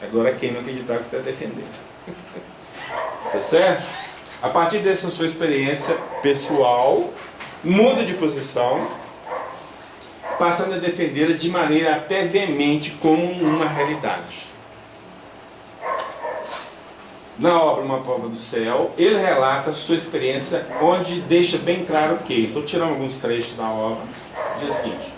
[SPEAKER 1] Agora quem não acreditar que está defendendo. Tá certo? A partir dessa sua experiência pessoal, muda de posição, passando a defendê-la de maneira até veemente como uma realidade. Na obra Uma Prova do Céu, ele relata sua experiência, onde deixa bem claro que, estou tirando alguns trechos da obra, diz o seguinte: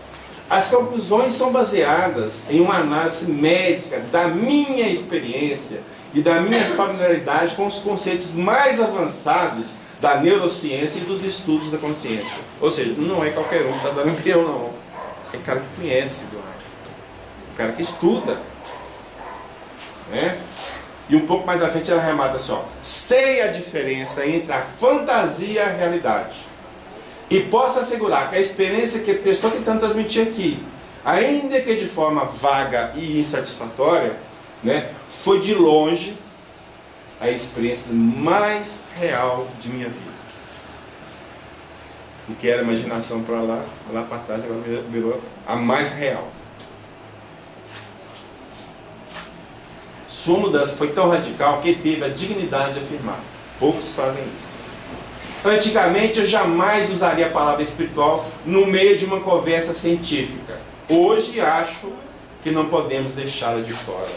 [SPEAKER 1] as conclusões são baseadas em uma análise médica da minha experiência e da minha familiaridade com os conceitos mais avançados da neurociência e dos estudos da consciência. Ou seja, não é qualquer um que está dando opinião, não. É o cara que conhece, o cara que estuda. Né? E um pouco mais à frente ela remata assim, sei a diferença entre a fantasia e a realidade. E posso assegurar que a experiência que eu estou tentando transmitir aqui, ainda que de forma vaga e insatisfatória, né, foi de longe a experiência mais real de minha vida. O que era imaginação para lá para trás, agora virou a mais real. Sua mudança foi tão radical que teve a dignidade de afirmar. Poucos fazem isso. Antigamente eu jamais usaria a palavra espiritual no meio de uma conversa científica. Hoje acho que não podemos deixá-la de fora.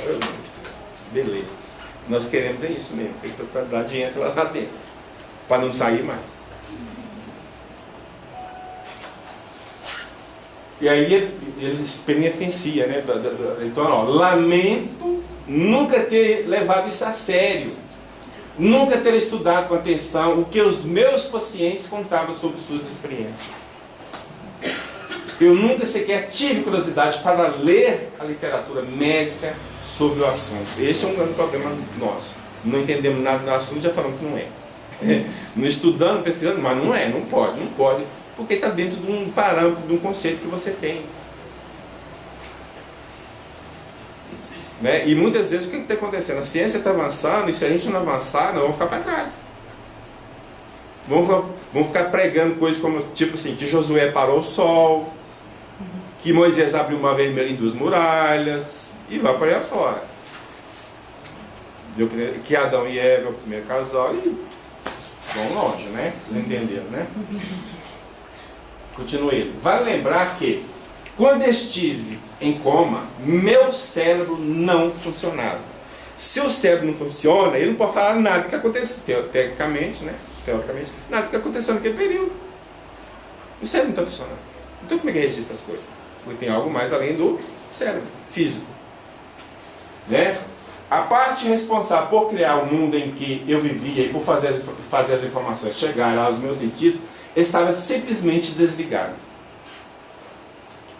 [SPEAKER 1] Beleza. Nós queremos é isso mesmo, que a espiritualidade entra lá dentro, para não sair mais. E aí ele penitencia, né? Então, lamento nunca ter levado isso a sério. Nunca ter estudado com atenção o que os meus pacientes contavam sobre suas experiências. Eu nunca sequer tive curiosidade para ler a literatura médica sobre o assunto. Esse é um grande problema nosso. Não entendemos nada do assunto, já falamos que não é. Não estudando, pesquisando, mas não é, não pode. Porque está dentro de um parâmetro, de um conceito que você tem. Né? E muitas vezes o que está acontecendo? A ciência está avançando, e se a gente não avançar, nós vamos ficar para trás. Vamos ficar pregando coisas como, tipo assim, que Josué parou o sol, que Moisés abriu o mar vermelho em 2 muralhas, e vai para aí afora. Que Adão e Eva é o primeiro casal, e vão longe, né? Vocês entenderam, né? Continua ele. Vale lembrar que, quando estive em coma, meu cérebro não funcionava. Se o cérebro não funciona, ele não pode falar nada do que aconteceu, teoricamente, nada do que aconteceu naquele período. O cérebro não está funcionando. Então como é que registra essas coisas? Porque tem algo mais além do cérebro, físico. Né? A parte responsável por criar o mundo em que eu vivia e por fazer as informações chegarem aos meus sentidos, estava simplesmente desligado.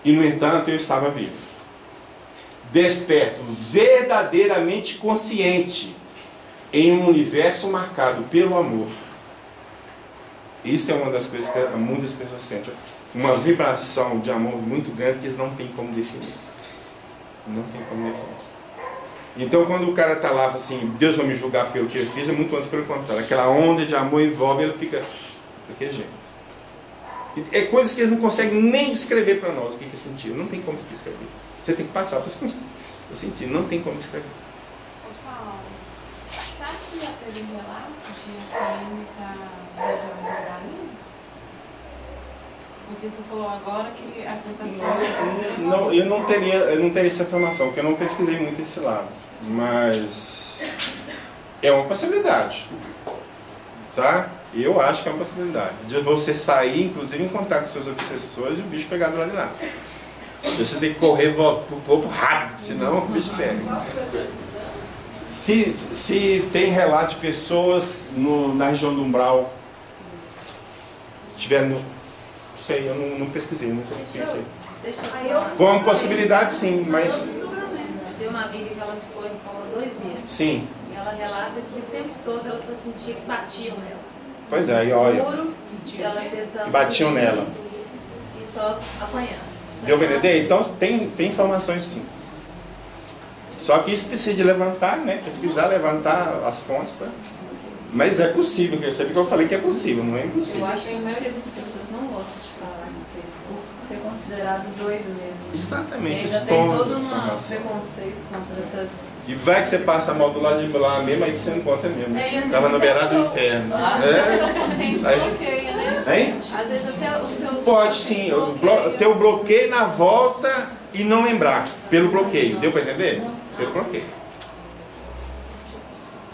[SPEAKER 1] E no entanto eu estava vivo. desperto, verdadeiramente consciente em um universo marcado pelo amor. Isso é uma das coisas que muitas pessoas sentem. Uma vibração de amor muito grande que eles não têm como definir. Não tem como definir. Então, quando o cara está lá, assim, Deus vai me julgar pelo que eu fiz, é muito antes pelo contrário. Aquela onda de amor envolve, ele fica daquele jeito. É coisas que eles não conseguem nem descrever para nós o que é sentir. Não tem como descrever. Você tem que passar para sentir. Eu senti, não tem como descrever.
[SPEAKER 2] Paulo, sabe se já teve um relato de AQM para regiões urbanas? Porque você falou agora que a sensação
[SPEAKER 1] Não, eu não teria essa informação, porque eu não pesquisei muito esse lado. Mas é uma possibilidade. Tá? Eu acho que é uma possibilidade. De você sair, inclusive, em contato com seus obsessores e o bicho pegar do lado de lá. Você tem que correr pro corpo rápido, senão o bicho pega. Se tem relato de pessoas na região do umbral, tiver no... Não sei, eu não pesquisei, nunca pensei.
[SPEAKER 4] Deixa eu
[SPEAKER 1] Com uma possibilidade, sim, mas...
[SPEAKER 4] Tem uma amiga que ela ficou em coma 2 meses.
[SPEAKER 1] Sim.
[SPEAKER 4] E ela relata que o tempo todo ela só sentia que batiam nela.
[SPEAKER 1] Pois é, e olha...
[SPEAKER 4] Escuro, ela tentando
[SPEAKER 1] Que batiam
[SPEAKER 4] fugir
[SPEAKER 1] nela.
[SPEAKER 4] E só apanhando.
[SPEAKER 1] Deu pra entender? Então tem informações sim. Só que isso precisa de levantar, né? Pesquisar, levantar as fontes. Tá? Mas é possível, eu sei que eu falei que é possível, não é
[SPEAKER 3] Eu
[SPEAKER 1] impossível.
[SPEAKER 3] acho que a maioria das pessoas não gosta de falar por ser considerado doido mesmo.
[SPEAKER 1] Exatamente,
[SPEAKER 3] E ainda tem
[SPEAKER 1] esconde
[SPEAKER 3] todo um
[SPEAKER 1] informação.
[SPEAKER 3] preconceito contra essas...
[SPEAKER 1] E vai que você passa mal do lado de lá mesmo, aí você não conta mesmo.
[SPEAKER 2] É, e às
[SPEAKER 1] Tava
[SPEAKER 2] vezes
[SPEAKER 1] no beirado do
[SPEAKER 2] até o
[SPEAKER 1] inferno.
[SPEAKER 2] seu consciente
[SPEAKER 1] Aí-
[SPEAKER 2] bloqueia, né?
[SPEAKER 1] Hein?
[SPEAKER 2] Às vezes até o seu
[SPEAKER 1] Pode sim, ter o bloqueio na volta e não lembrar. Pelo bloqueio, deu pra entender? Pelo bloqueio.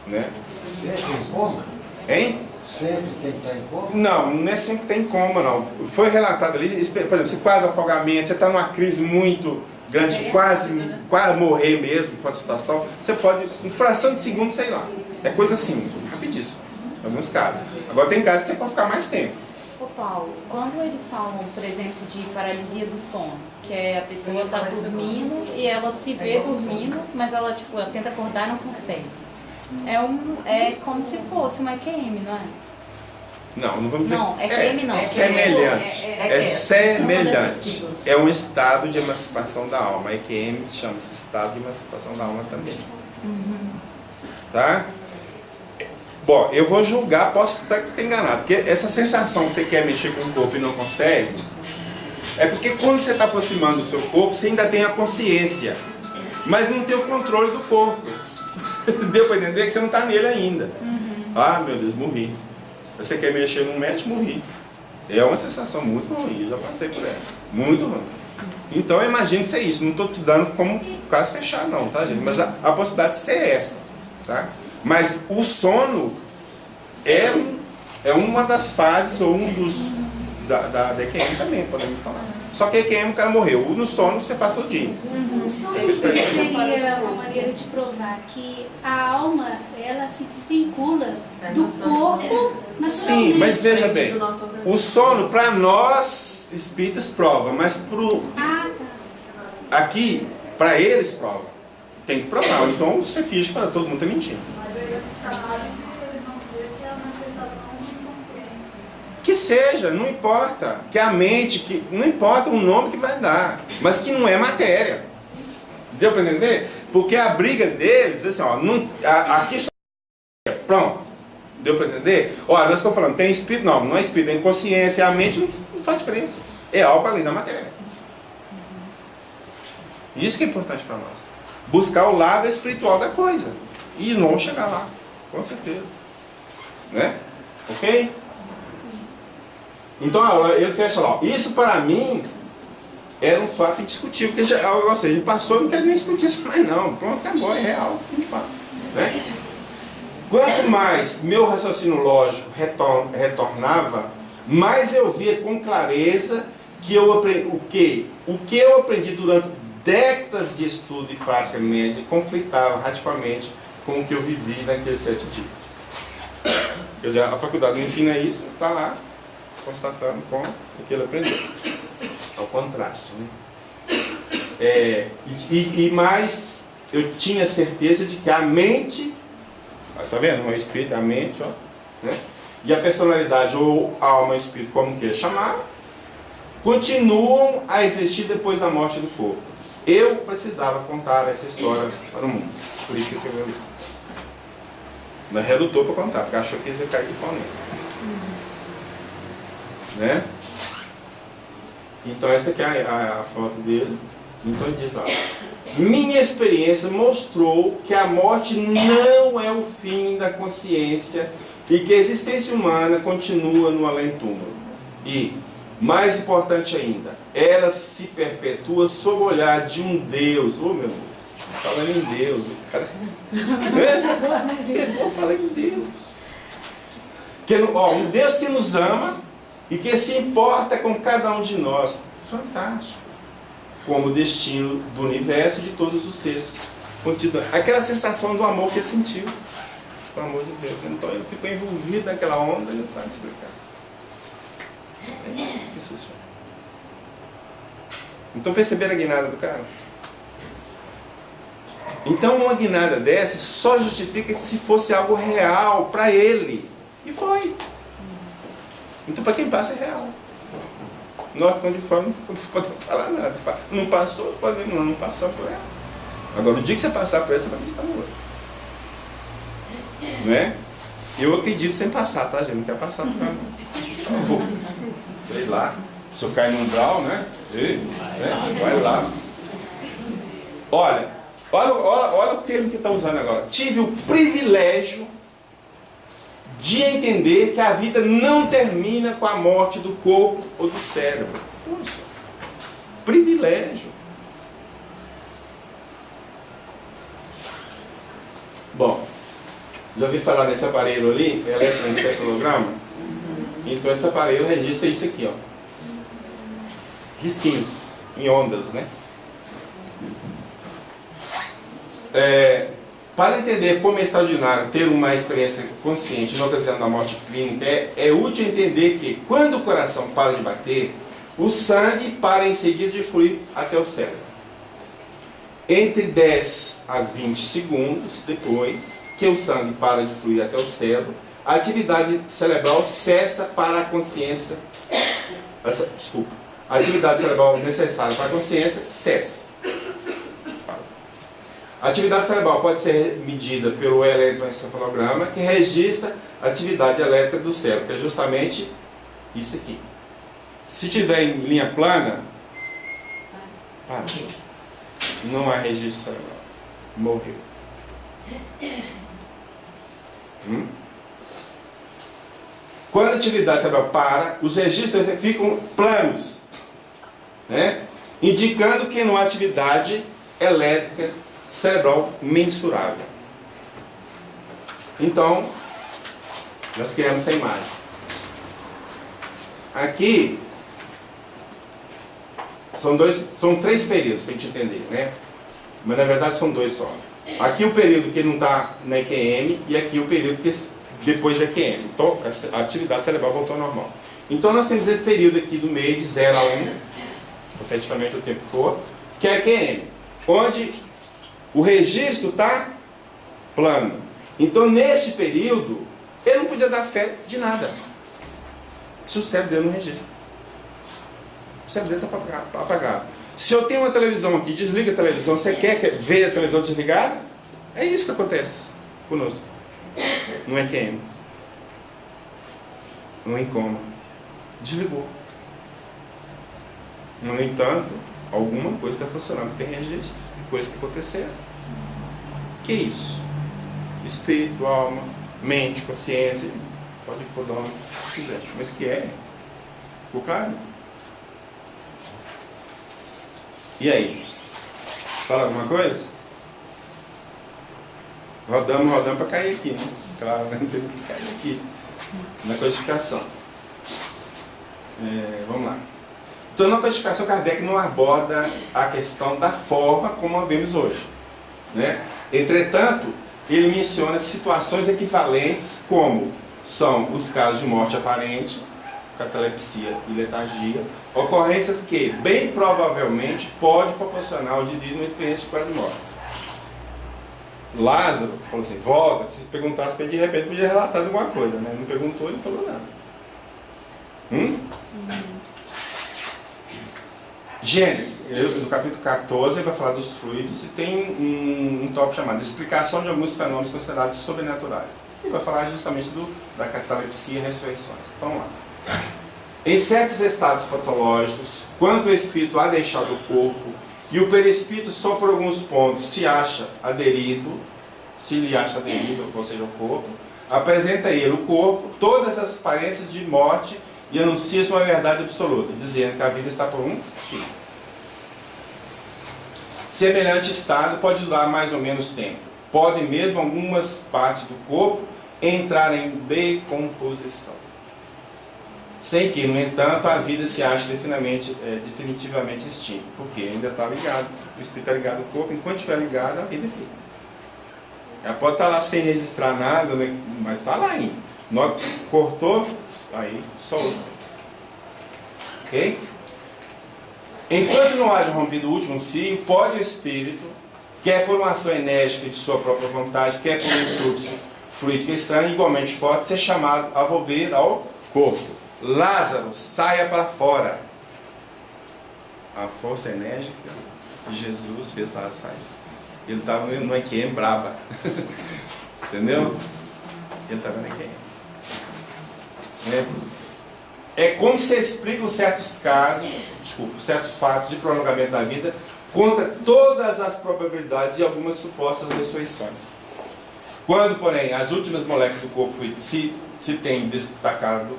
[SPEAKER 1] Né?
[SPEAKER 6] Sempre em coma?
[SPEAKER 1] Hein?
[SPEAKER 6] Sempre tem que estar em coma?
[SPEAKER 1] Não é sempre que tem coma, não. Foi relatado ali, por exemplo, você quase afogamento, você está numa crise muito grande, quase morrer mesmo com a situação, você pode, em fração de segundo, sei lá. É coisa assim, rapidíssimo. Em alguns casos. Agora tem casos que você pode ficar mais tempo.
[SPEAKER 7] Ô Paulo, quando eles falam, por exemplo, de paralisia do sono, que é a pessoa está dormindo e ela se vê dormindo, mas ela, tipo, ela tenta acordar e não consegue. É como se fosse uma EQM, não é?
[SPEAKER 1] Não vamos dizer.
[SPEAKER 7] Não, EQM não.
[SPEAKER 1] É semelhante. É semelhante. É um estado de emancipação da alma. A EQM chama-se estado de emancipação da alma também. Tá? Bom, eu vou julgar, posso até ter enganado, porque essa sensação que você quer mexer com o corpo e não consegue, é porque quando você está aproximando do seu corpo, você ainda tem a consciência, mas não tem o controle do corpo. Deu para entender que você não está nele ainda. Ah, meu Deus, morri. Você quer mexer num médico, morri. É uma sensação muito ruim, eu já passei por ela. Muito ruim. Então eu imagino que seja isso, não estou te dando como caso fechado não, tá gente? Mas a possibilidade de ser essa, tá? Mas o sono é uma das fases, ou um dos da EQM também, podemos falar. Só que a EQM o cara morreu. No sono você faz todo dia.
[SPEAKER 5] Seria uma maneira de provar que a alma, ela se desvincula do corpo naturalmente.
[SPEAKER 1] Sim, mas veja bem, o sono para nós espíritas prova, mas
[SPEAKER 5] Ah, tá.
[SPEAKER 1] aqui, para eles prova. Tem que provar, então você finge para todo mundo tá mentindo.
[SPEAKER 8] Mas aí eles trabalham e eles vão dizer que é a manifestação inconsciente.
[SPEAKER 1] Que seja, não importa. Que a mente, que não importa o nome que vai dar, mas que não é matéria. Deu para entender? Porque a briga deles, assim, ó, aqui só pronto. Deu para entender? Olha, nós estamos falando, tem espírito? Não é espírito, é inconsciência, a mente não faz diferença. É algo além da matéria. Isso que é importante para nós. Buscar o lado espiritual da coisa. E não chegar lá, com certeza. Né? Ok? Então ele fecha lá. Isso para mim era um fato indiscutível, porque ou seja, passou, não quero nem discutir isso mais não. Pronto, acabou, é real. Né? Quanto mais meu raciocínio lógico retornava, mais eu via com clareza que o que eu aprendi durante décadas de estudo e prática média conflitava radicalmente com o que eu vivi naqueles 7 dias. Quer dizer, a faculdade não ensina isso, está lá constatando com o que ele aprendeu. É o contraste, né? E mais, eu tinha certeza de que a mente, tá vendo? O espírito, a mente, ó, né? E a personalidade, ou a alma, o espírito, como queira chamar, continuam a existir depois da morte do corpo. Eu precisava contar essa história para o mundo. Por isso que escreveu o livro. Mas relutou para contar, porque achou que ia cair de pau nele. Né? Então essa aqui é a foto dele. Então ele diz lá: minha experiência mostrou que a morte não é o fim da consciência e que a existência humana continua no além-túmulo. E, mais importante ainda, ela se perpetua sob o olhar de um Deus. Oh, meu Deus, falando em Deus, o cara. Eu falei em Deus. Um Deus que nos ama e que se importa com cada um de nós. Fantástico. Como o destino do universo de todos os seres. Aquela sensação do amor que ele sentiu. O amor de Deus. Então ele ficou envolvido naquela onda e não sabe explicar. É isso. Então perceberam a guinada do cara? Então uma guinada dessa só justifica se fosse algo real para ele. E foi. Então para quem passa é real. Nós que estamos de fora não podemos falar nada. Não passou, pode ver, não passou por ela. Agora o dia que você passar por ela, você vai acreditar no outro. Não é? Eu acredito sem passar, tá, gente? Não quer passar por ela. Por favor. Sei lá. Se eu cair num grau, né? Vai lá. Olha o termo que está usando agora. Tive o privilégio de entender que a vida não termina com a morte do corpo ou do cérebro. Poxa, privilégio. Bom, já ouvi falar desse aparelho ali, eletroencefalograma? Então esse aparelho registra isso aqui, ó. Risquinhos, em ondas, né? Para entender como é extraordinário ter uma experiência consciente na ocasião da morte clínica, é útil entender que quando o coração para de bater, o sangue para em seguida de fluir até o cérebro. Entre 10 a 20 segundos depois que o sangue para de fluir até o cérebro, a atividade cerebral cessa para a consciência. A atividade cerebral necessária para a consciência cessa. A atividade cerebral pode ser medida pelo eletroencefalograma, que registra a atividade elétrica do cérebro, que é justamente isso aqui. Se tiver em linha plana, parou. Não há registro cerebral. Morreu. Quando a atividade cerebral para, os registros ficam planos, né? Indicando que não há atividade elétrica cerebral mensurável. Então, nós criamos essa imagem. Aqui são 3 períodos para a gente entender, né? Mas na verdade são 2 só. Aqui o período que não está na EQM e aqui o período que depois da EQM. Então a atividade cerebral voltou ao normal. Então nós temos esse período aqui do meio de 0 a 1, hipoteticamente o tempo que for, que é a EQM, onde o registro está plano. Então neste período ele não podia dar fé de nada. Se o cérebro dele não registra. O cérebro dele está apagado. Se eu tenho uma televisão aqui, desliga a televisão, você quer ver a televisão desligada? É isso que acontece conosco. Não é QM. Não é em coma. Desligou. No entanto, alguma coisa está funcionando, tem registro de coisas que aconteceram. Que é isso? Espírito, alma, mente, consciência, pode pôr nome, se quiser. Mas que é? Ficou claro? E aí? Fala alguma coisa? Rodamos para cair aqui, né? Claro, temos que cair aqui. Na codificação. Vamos lá. Então, na codificação, Kardec não aborda a questão da forma como a vemos hoje, né? Entretanto, ele menciona situações equivalentes, como são os casos de morte aparente, catalepsia e letargia, ocorrências que, bem provavelmente, pode proporcionar ao indivíduo uma experiência de quase morte. Lázaro falou assim, volta, se perguntasse para ele, de repente podia relatar de alguma coisa, né? Não perguntou e não falou nada. Gênesis, no capítulo 14, ele vai falar dos fluidos e tem um tópico chamado Explicação de alguns fenômenos considerados sobrenaturais. Ele vai falar justamente da catalepsia e ressurreições. Então, lá. Em certos estados patológicos, quando o espírito há deixado o corpo e o perispírito só por alguns pontos se acha aderido, se lhe acha aderido, ou seja, o corpo, apresenta a ele o corpo, todas as aparências de morte e anuncia uma verdade absoluta, dizendo que a vida está por um fim. Semelhante estado pode durar mais ou menos tempo. Podem mesmo algumas partes do corpo entrar em decomposição. Sem que, no entanto, a vida se ache definitivamente extinta. Porque ainda está ligado, o espírito está ligado ao corpo, enquanto estiver ligado, a vida fica. Ela pode estar lá sem registrar nada, mas está lá ainda. Cortou, aí solta. Ok? Enquanto não haja rompido o último fio, pode o espírito, quer por uma ação enérgica de sua própria vontade, quer por um influxo fluídico estranho, igualmente forte, ser chamado a volver ao corpo. Lázaro, saia para fora. A força enérgica de Jesus fez Lázaro sair. Ele estava no EQM braba. Entendeu? Ele estava no EQM. É como se explicam certos casos, certos fatos de prolongamento da vida contra todas as probabilidades de algumas supostas ressurreições. Quando, porém, as últimas moléculas do corpo se têm desprendido,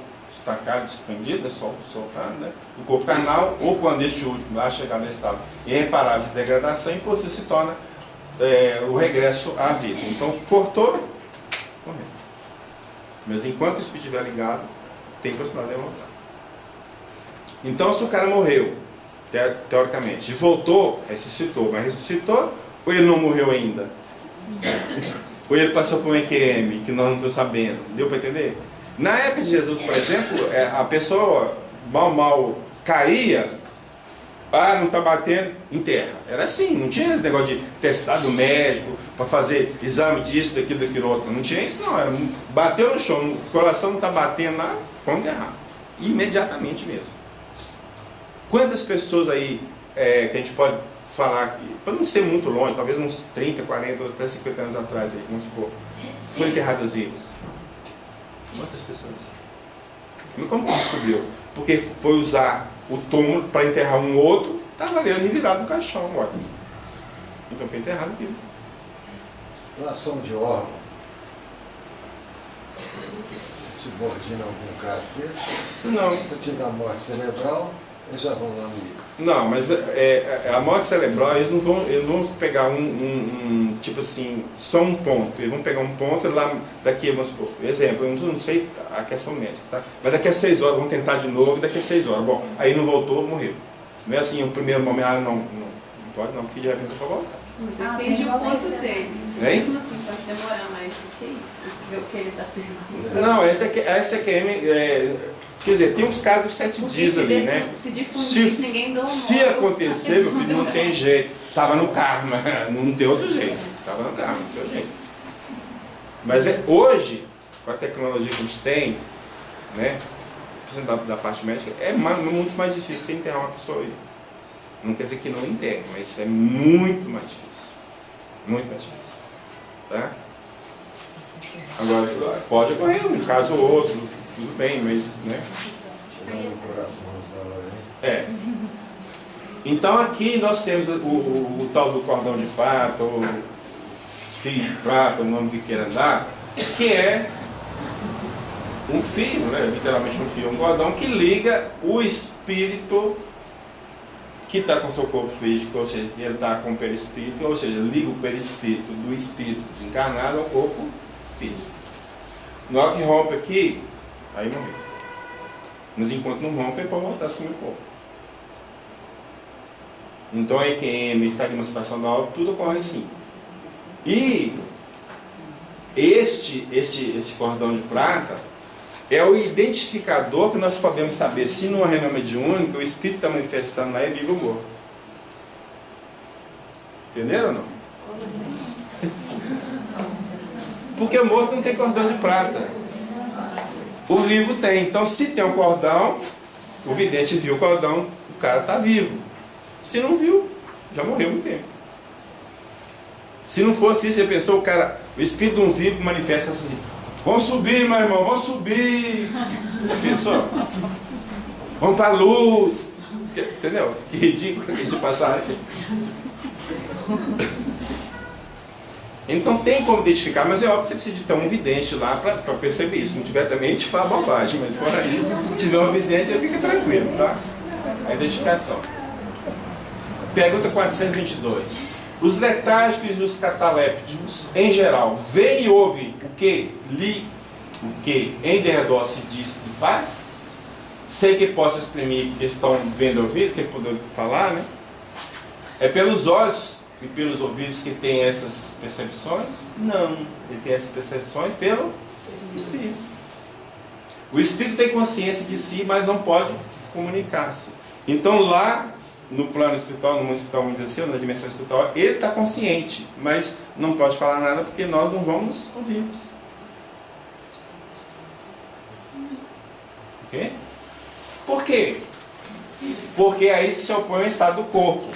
[SPEAKER 1] soltado, né, do corpo carnal, ou quando este último há chegado a estado irreparável de degradação, impossível se torna o regresso à vida. Então, cortou, morreu. Mas enquanto o espírito estiver ligado, tem possibilidade de voltar. Então, se o cara morreu, teoricamente, e voltou, ressuscitou, mas ressuscitou, ou ele não morreu ainda? Ou ele passou por um EQM, que nós não estamos sabendo? Deu para entender? Na época de Jesus, por exemplo, a pessoa mal caía, não está batendo, enterra. Era assim, não tinha esse negócio de testar do médico, para fazer exame disso, daquilo, outro. Não tinha isso, não. Bateu no chão, o coração não está batendo lá, vamos enterrar. Imediatamente mesmo. Quantas pessoas aí que a gente pode falar aqui, para não ser muito longe, talvez uns 30, 40, até 50 anos atrás, aí, vamos supor, foram enterradas vivas? Quantas pessoas? Como que descobriu? Porque foi usar o túmulo para enterrar um outro, estava ali revirado no caixão. Olha. Então foi enterrado vivo.
[SPEAKER 6] Doação de órgão. Se subordina a algum caso desse?
[SPEAKER 1] Não.
[SPEAKER 6] Se tiver morte cerebral, eles já vão lá me...
[SPEAKER 1] Não, mas a morte cerebral, eles não vão pegar tipo assim, só um ponto. Eles vão pegar um ponto e lá, daqui, vamos supor, exemplo, eu não sei a questão médica, tá? Mas daqui a 6 horas, vão tentar de novo, e daqui a 6 horas. Bom, aí não voltou, morreu. Não é assim, o primeiro momento, não pode não, porque de repente você pode voltar.
[SPEAKER 2] Mas eu entendi o ponto dele.
[SPEAKER 1] Hein?
[SPEAKER 2] Mesmo assim, pode demorar mais do que isso, ver o que ele está perguntando.
[SPEAKER 1] Não, essa EQM, quer dizer, tem uns casos de 7 dias ali, né?
[SPEAKER 2] Se difundir, ninguém dá um
[SPEAKER 1] Se acontecer, meu filho, não tem jeito. Estava no karma, não tem outro jeito. Estava no karma, não tem outro jeito. Mas hoje, com a tecnologia que a gente tem, né? Da parte médica, é muito mais difícil você enterrar uma pessoa aí. Não quer dizer que não enterre, mas é muito mais difícil. Muito mais difícil. Tá? Agora, pode ocorrer um caso ou outro, tudo bem, mas, né?
[SPEAKER 6] Tirando o coração da hora, hein?
[SPEAKER 1] Então aqui nós temos o tal do cordão de prata, ou fio de prata, o nome que queira dar, que é um fio, né? Literalmente um fio, um cordão que liga o espírito que está com o seu corpo físico, ou seja, ele está com o perispírito, ou seja, liga o perispírito do espírito desencarnado ao corpo físico. Na hora que rompe aqui, aí morreu. Mas enquanto não rompe, é para voltar a assumir o corpo. Então a EQM, está em uma situação da alta, tudo ocorre assim. E esse cordão de prata, é o identificador que nós podemos saber se numa reunião mediúnica o espírito está manifestando lá é vivo ou morto. Entenderam ou não? Porque o morto não tem cordão de prata. O vivo tem. Então, se tem um cordão, o vidente viu o cordão, o cara está vivo. Se não viu, já morreu há muito tempo. Se não fosse isso, você pensou, o espírito de um vivo manifesta assim: vamos subir, meu irmão, vamos subir. Já pensou? Vamos para a luz. Entendeu? Que ridículo que a gente passar aqui. Então tem como identificar, mas é óbvio que você precisa de ter um vidente lá para perceber isso. Se não tiver também, a gente fala bobagem, mas fora isso, se tiver um vidente, fica tranquilo, tá? A identificação. Pergunta 422. Os letárgicos e os catalépticos, em geral, veem e ouvem o que em derredor se diz e faz? Sei que possa exprimir que estão vendo e ouvindo, que poder falar, né? É pelos olhos e pelos ouvidos que tem essas percepções? Não. Ele tem essas percepções pelo Espírito. O Espírito tem consciência de si, mas não pode comunicar-se. Então lá no plano espiritual, no mundo espiritual, vamos dizer assim, na dimensão espiritual, ele está consciente, mas não pode falar nada porque nós não vamos ouvir. Ok? Por quê? Porque aí se opõe ao estado do corpo.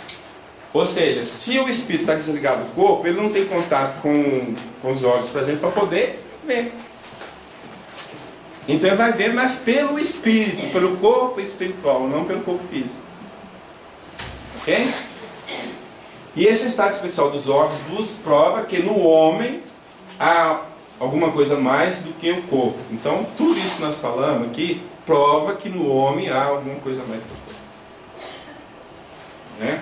[SPEAKER 1] Ou seja, se o espírito está desligado do corpo, ele não tem contato com os olhos, por exemplo, para poder ver. Então ele vai ver, mas pelo espírito, pelo corpo espiritual, não pelo corpo físico. Ok? E esse estado especial dos órgãos nos prova que no homem há alguma coisa mais do que o corpo. Então, tudo isso que nós falamos aqui prova que no homem há alguma coisa mais do que o corpo. Né?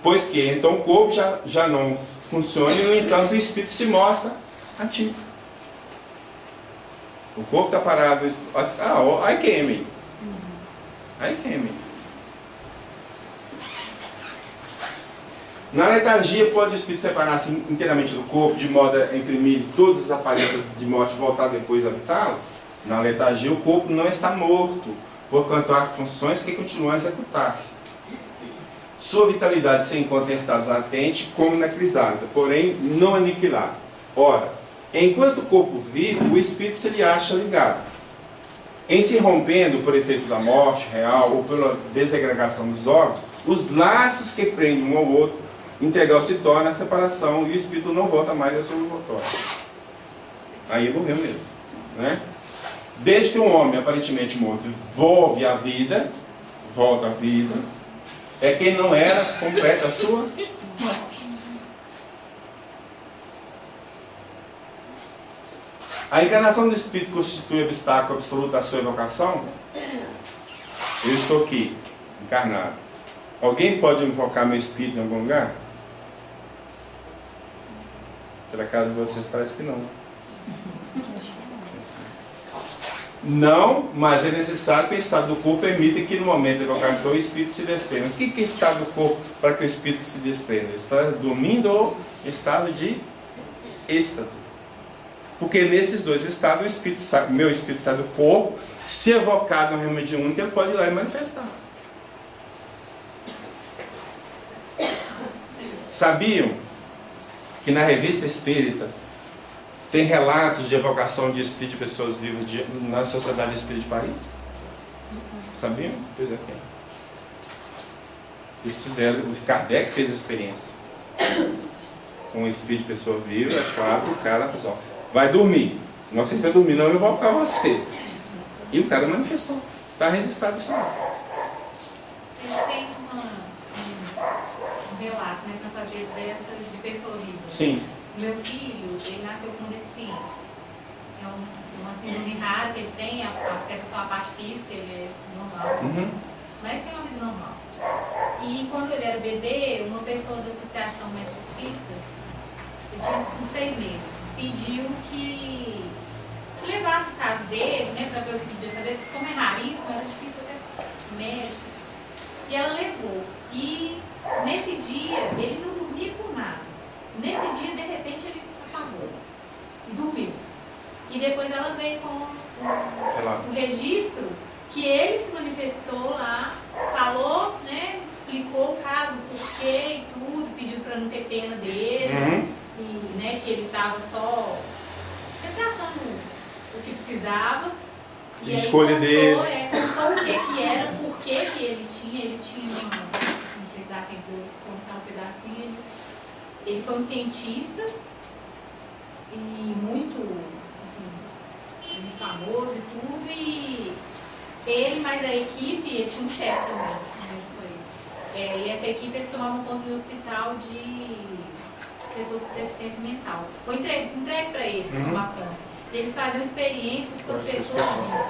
[SPEAKER 1] Pois que então o corpo já não funciona e, no entanto, o espírito se mostra ativo. O corpo está parado. I came. Na letargia, pode o espírito separar-se inteiramente do corpo, de modo a imprimir todas as aparências de morte e voltar depois a habitá-lo? Na letargia, o corpo não está morto, porquanto há funções que continuam a executar-se. Sua vitalidade se encontra em estado latente, como na crisálida, porém não aniquilada. Ora, enquanto o corpo vive, o espírito se lhe acha ligado. Em se rompendo por efeito da morte real ou pela desagregação dos órgãos, os laços que prendem um ao outro, integral se torna a separação e o espírito não volta mais a sua envoltória. Aí morreu mesmo. Né? Desde que um homem aparentemente morto volta à vida, é quem não era completa a sua morte. A encarnação do espírito constitui obstáculo absoluto à sua evocação? Eu estou aqui, encarnado. Alguém pode invocar meu espírito em algum lugar? Pela casa de vocês parece que não. Não, mas é necessário que o estado do corpo permita que no momento da evocação o espírito se desprenda. O que é estado do corpo para que o espírito se desprenda? Está dormindo ou estado de êxtase? Porque nesses dois estados meu espírito sai do corpo, se evocado na reunião mediúnica, ele pode ir lá e manifestar. Sabiam que na revista espírita tem relatos de evocação de espírito de pessoas vivas na Sociedade Espírita de Paris? Sabiam? Pois é, tem. Eles fizeram, o Kardec fez a experiência com um espírito de pessoa viva, é claro, o cara pessoal, vai dormir. Não, você está dormindo, não, eu vou evocar você. E o cara manifestou. Está registrado isso lá.
[SPEAKER 9] Ele tem um relato, né, para fazer dessa de pessoa viva.
[SPEAKER 1] Sim.
[SPEAKER 9] Meu filho, ele nasceu com deficiência. É uma síndrome rara que ele tem, afeta só a parte física, ele é normal. Mas tem uma vida normal. E quando ele era bebê, uma pessoa da Associação Médica Espírita, ele tinha uns 6 meses, pediu que levasse o caso dele, né, para ver o que podia fazer, porque como é raríssimo, era difícil até médico. E ela levou. E nesse dia, ele não dormia por nada. Nesse dia, de repente, ele apagou. E dormiu. E depois ela veio com um registro que ele se manifestou lá, falou, né, explicou o caso, o porquê e tudo, pediu para não ter pena dele, e, né, que ele estava só resgatando o que precisava. E aí
[SPEAKER 1] escolha dele.
[SPEAKER 9] Contou o que era, por que ele tinha não sei se dá tempo de eu contar um pedacinho, ele foi um cientista e muito, assim, muito famoso e tudo, e ele mais a equipe, ele tinha um chefe também, né, isso aí. E essa equipe, eles tomavam conta de um hospital de pessoas com deficiência mental. Foi entregue para eles tomar conta. Eles faziam experiências com as pessoas vivas.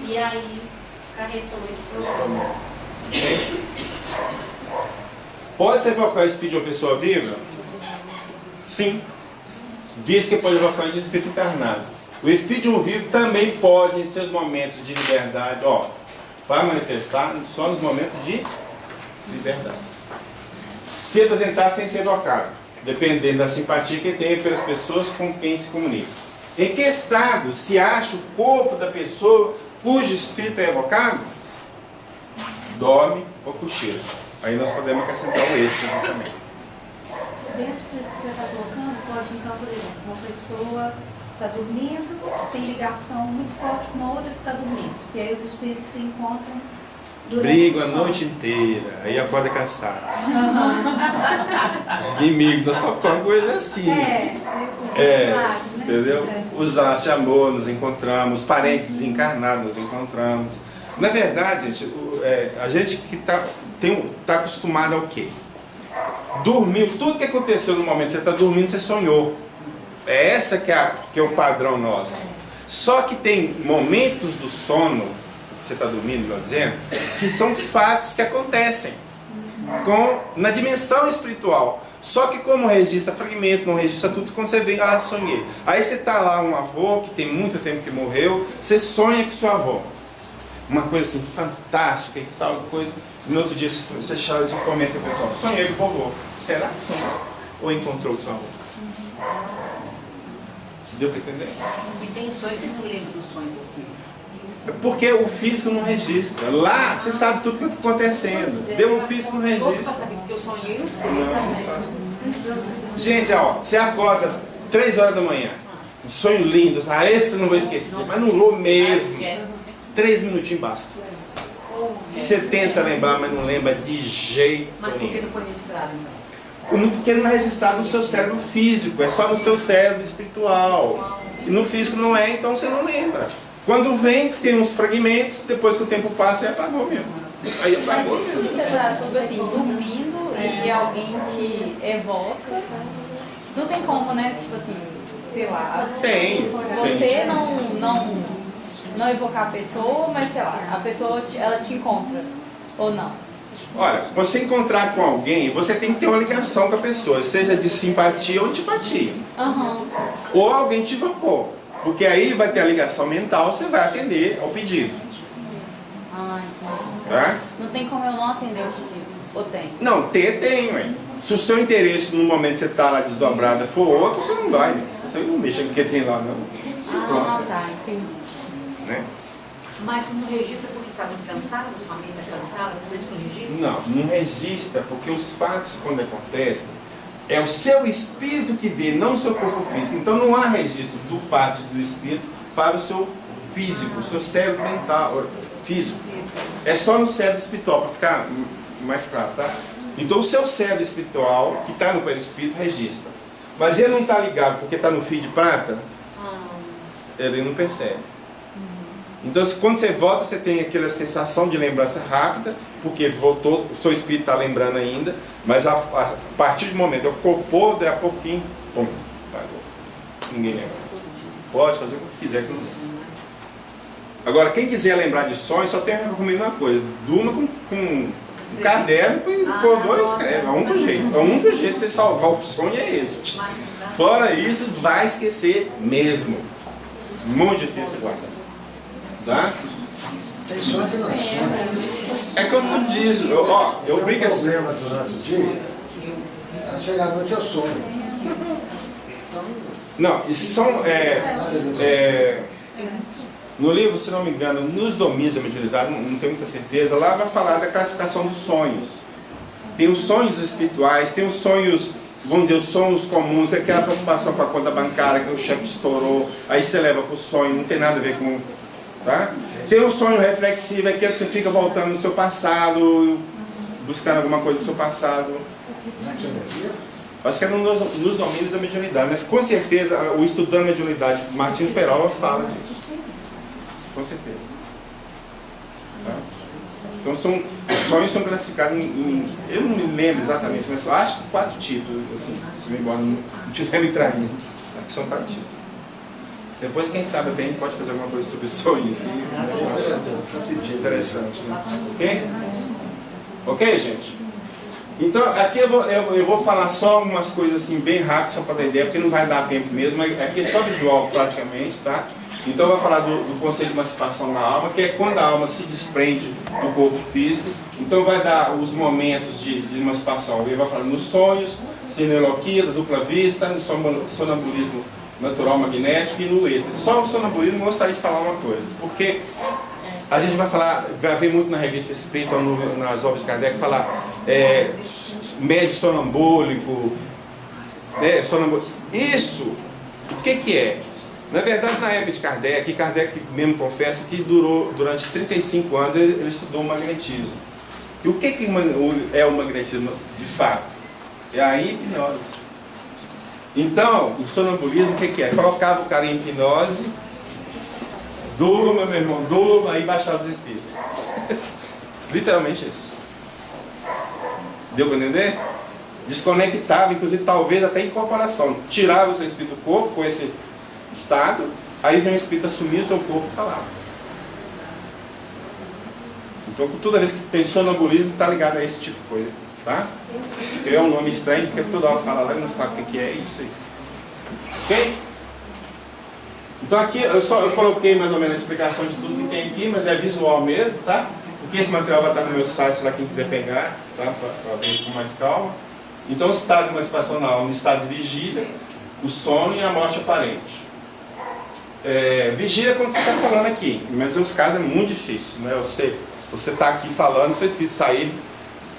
[SPEAKER 9] E aí, carretou esse problema.
[SPEAKER 1] Pode-se evocar o espírito de uma pessoa viva? Sim. Diz que pode evocar de espírito encarnado. O espírito de um vivo também pode, em seus momentos de liberdade, vai manifestar só nos momentos de liberdade. Se apresentar sem ser evocado, dependendo da simpatia que tem pelas pessoas com quem se comunica. Em que estado se acha o corpo da pessoa cujo espírito é evocado? Dorme ou cochila. Aí nós podemos acrescentar o êxtase também.
[SPEAKER 10] Dentro disso que você está colocando, pode então, por exemplo, uma pessoa está dormindo, tem ligação muito forte com uma outra que está dormindo. E aí os espíritos se encontram durante
[SPEAKER 1] brigam a noite inteira, aí acorda cansado. Os inimigos, nós só uma coisa assim. Entendeu? Os laços de amor nos encontramos, os parentes desencarnados nos encontramos. Na verdade, gente, a gente que tá acostumado ao quê? Dormiu, tudo que aconteceu no momento que você está dormindo, você sonhou. É essa que é o padrão nosso. Só que tem momentos do sono, que você está dormindo, melhor dizendo, que são fatos que acontecem na dimensão espiritual. Só que como registra fragmentos, não registra tudo, quando você vê, sonhei. Aí você está lá, um avô que tem muito tempo que morreu, você sonha com seu avô. Uma coisa assim, fantástica e tal, coisa. No outro dia você chama e comenta, pessoal, sonhei com o avô. Será que sonhou? Ou encontrou o seu avô? Deu para entender?
[SPEAKER 11] E tem sonhos que não lembram do sonho do quê?
[SPEAKER 1] Porque o físico não registra. Lá, você sabe tudo que está acontecendo. Deu o físico não registra.
[SPEAKER 11] Para saber, porque eu sonhei, eu sei.
[SPEAKER 1] Não sabe. Gente, você acorda 3 horas da manhã. Um sonho lindo. Esse eu não vou esquecer. Mas não vou mesmo. 3 minutinhos basta. Você tenta lembrar, mas não lembra de jeito
[SPEAKER 11] nenhum. Mas por que
[SPEAKER 1] nenhum.
[SPEAKER 11] não foi registrado, então?
[SPEAKER 1] Porque não é registrado no seu cérebro físico. É só no seu cérebro espiritual. E no físico não é, então você não lembra. Quando vem, tem uns fragmentos, depois que o tempo passa, apagou mesmo. Aí apagou mesmo.
[SPEAKER 7] Se você está, tipo assim, dormindo e alguém te evoca, não tem como, né? Tipo assim, sei lá.
[SPEAKER 1] Tem.
[SPEAKER 7] Você não evocar a pessoa, mas sei lá, a pessoa ela te encontra, ou não?
[SPEAKER 1] Olha, você encontrar com alguém, você tem que ter uma ligação com a pessoa, seja de simpatia ou antipatia. Ou alguém te evocou. Porque aí vai ter a ligação mental, você vai atender ao pedido.
[SPEAKER 7] Então. Não tem como eu não atender o pedido? Ou tem?
[SPEAKER 1] Não, tem, ué. Se o seu interesse no momento que você está lá desdobrada for outro, você não vai. Você não mexe com o que tem lá, não.
[SPEAKER 7] Tá, entendi.
[SPEAKER 11] Né? Mas não registra porque está muito cansado, sua mente está cansada, por isso não registra?
[SPEAKER 1] Não registra, porque os fatos, quando acontecem, é o seu espírito que vê, não o seu corpo físico. Então não há registro do parte do espírito para o seu físico, o seu cérebro mental, físico. É só no cérebro espiritual, para ficar mais claro, tá? Então o seu cérebro espiritual, que está no perispírito, registra. Mas ele não está ligado porque está no fio de prata, ele não percebe. Então quando você volta, você tem aquela sensação de lembrança rápida, porque voltou, o seu espírito está lembrando ainda, mas a partir do momento, eu corpou, daí a pouquinho, pum, apagou. Ninguém lembra. Pode fazer o que quiser com isso. Agora, quem quiser lembrar de sonhos, só tem que recomendar uma coisa: durma com um caderno e acordou e escreve. É o único jeito. É o único jeito de você salvar o sonho é esse. Fora isso, vai esquecer mesmo. Muito difícil guardar. Tá?
[SPEAKER 6] Tem sonho que não é sonho.
[SPEAKER 1] É que eu não disse, eu brinco assim.
[SPEAKER 6] Tem um problema durante o dia, quando chega à noite eu sonho.
[SPEAKER 1] Não, isso são. No livro, se não me engano, nos domínios da mediunidade, não tenho muita certeza, lá vai falar da classificação dos sonhos. Tem os sonhos espirituais, tem os sonhos, vamos dizer, os sonhos comuns, aquela preocupação com a conta bancária, que o cheque estourou, aí você leva para o sonho, não tem nada a ver com... Tá? Tem o sonho reflexivo, aquele que você fica voltando no seu passado, buscando alguma coisa do seu passado. Acho que é nos domínios da mediunidade, mas com certeza o estudando mediunidade, Martinho Peralva fala disso. Com certeza. Tá? Então os sonhos são classificados em eu não me lembro exatamente, mas eu acho que 4 tipos, assim, se me embora não tiver me traindo. Acho que são 4 tipos. Depois, quem sabe, bem, a gente pode fazer alguma coisa sobre sonho. Interessante. Né? Ok? Ok, gente? Então, aqui eu vou falar só umas coisas assim, bem rápido, só para ter ideia, porque não vai dar tempo mesmo. Aqui é só visual, praticamente, tá? Então, eu vou falar do conceito de emancipação da alma, que é quando a alma se desprende do corpo físico. Então, vai dar os momentos de emancipação. Ele vai falar nos sonhos, sineloquia, dupla vista, no sonambulismo natural magnético e no êxtase. Só o sonambulismo eu gostaria de falar uma coisa, porque a gente vai ver muito na revista Espírita, nas obras de Kardec, falar médio sonambúlico, Isso, o que é? Na verdade, na época de Kardec mesmo confessa que durante 35 anos ele estudou o magnetismo. E o que é o magnetismo de fato? É a hipnose. Então, o sonambulismo, o que é? Colocava o cara em hipnose, durma, meu irmão, durma, aí baixava os espíritos. Literalmente isso. Deu para entender? Desconectava, inclusive, talvez até incorporação. Tirava o seu espírito do corpo com esse estado, aí vem o espírito assumir o seu corpo e falava. Então, toda vez que tem sonambulismo, está ligado a esse tipo de coisa. Tá? É um nome estranho, porque toda hora fala lá e não sabe o que é isso aí. Ok? Então aqui eu coloquei mais ou menos a explicação de tudo que tem aqui, mas é visual mesmo, tá? Porque esse material vai estar no meu site lá, quem quiser pegar, tá? Para ver com mais calma. Então o estado de emancipação na alma, o estado de vigília, o sono e a morte aparente. Vigília é quando você está falando aqui, mas os casos é muito difícil, né? Você está aqui falando, seu espírito sair,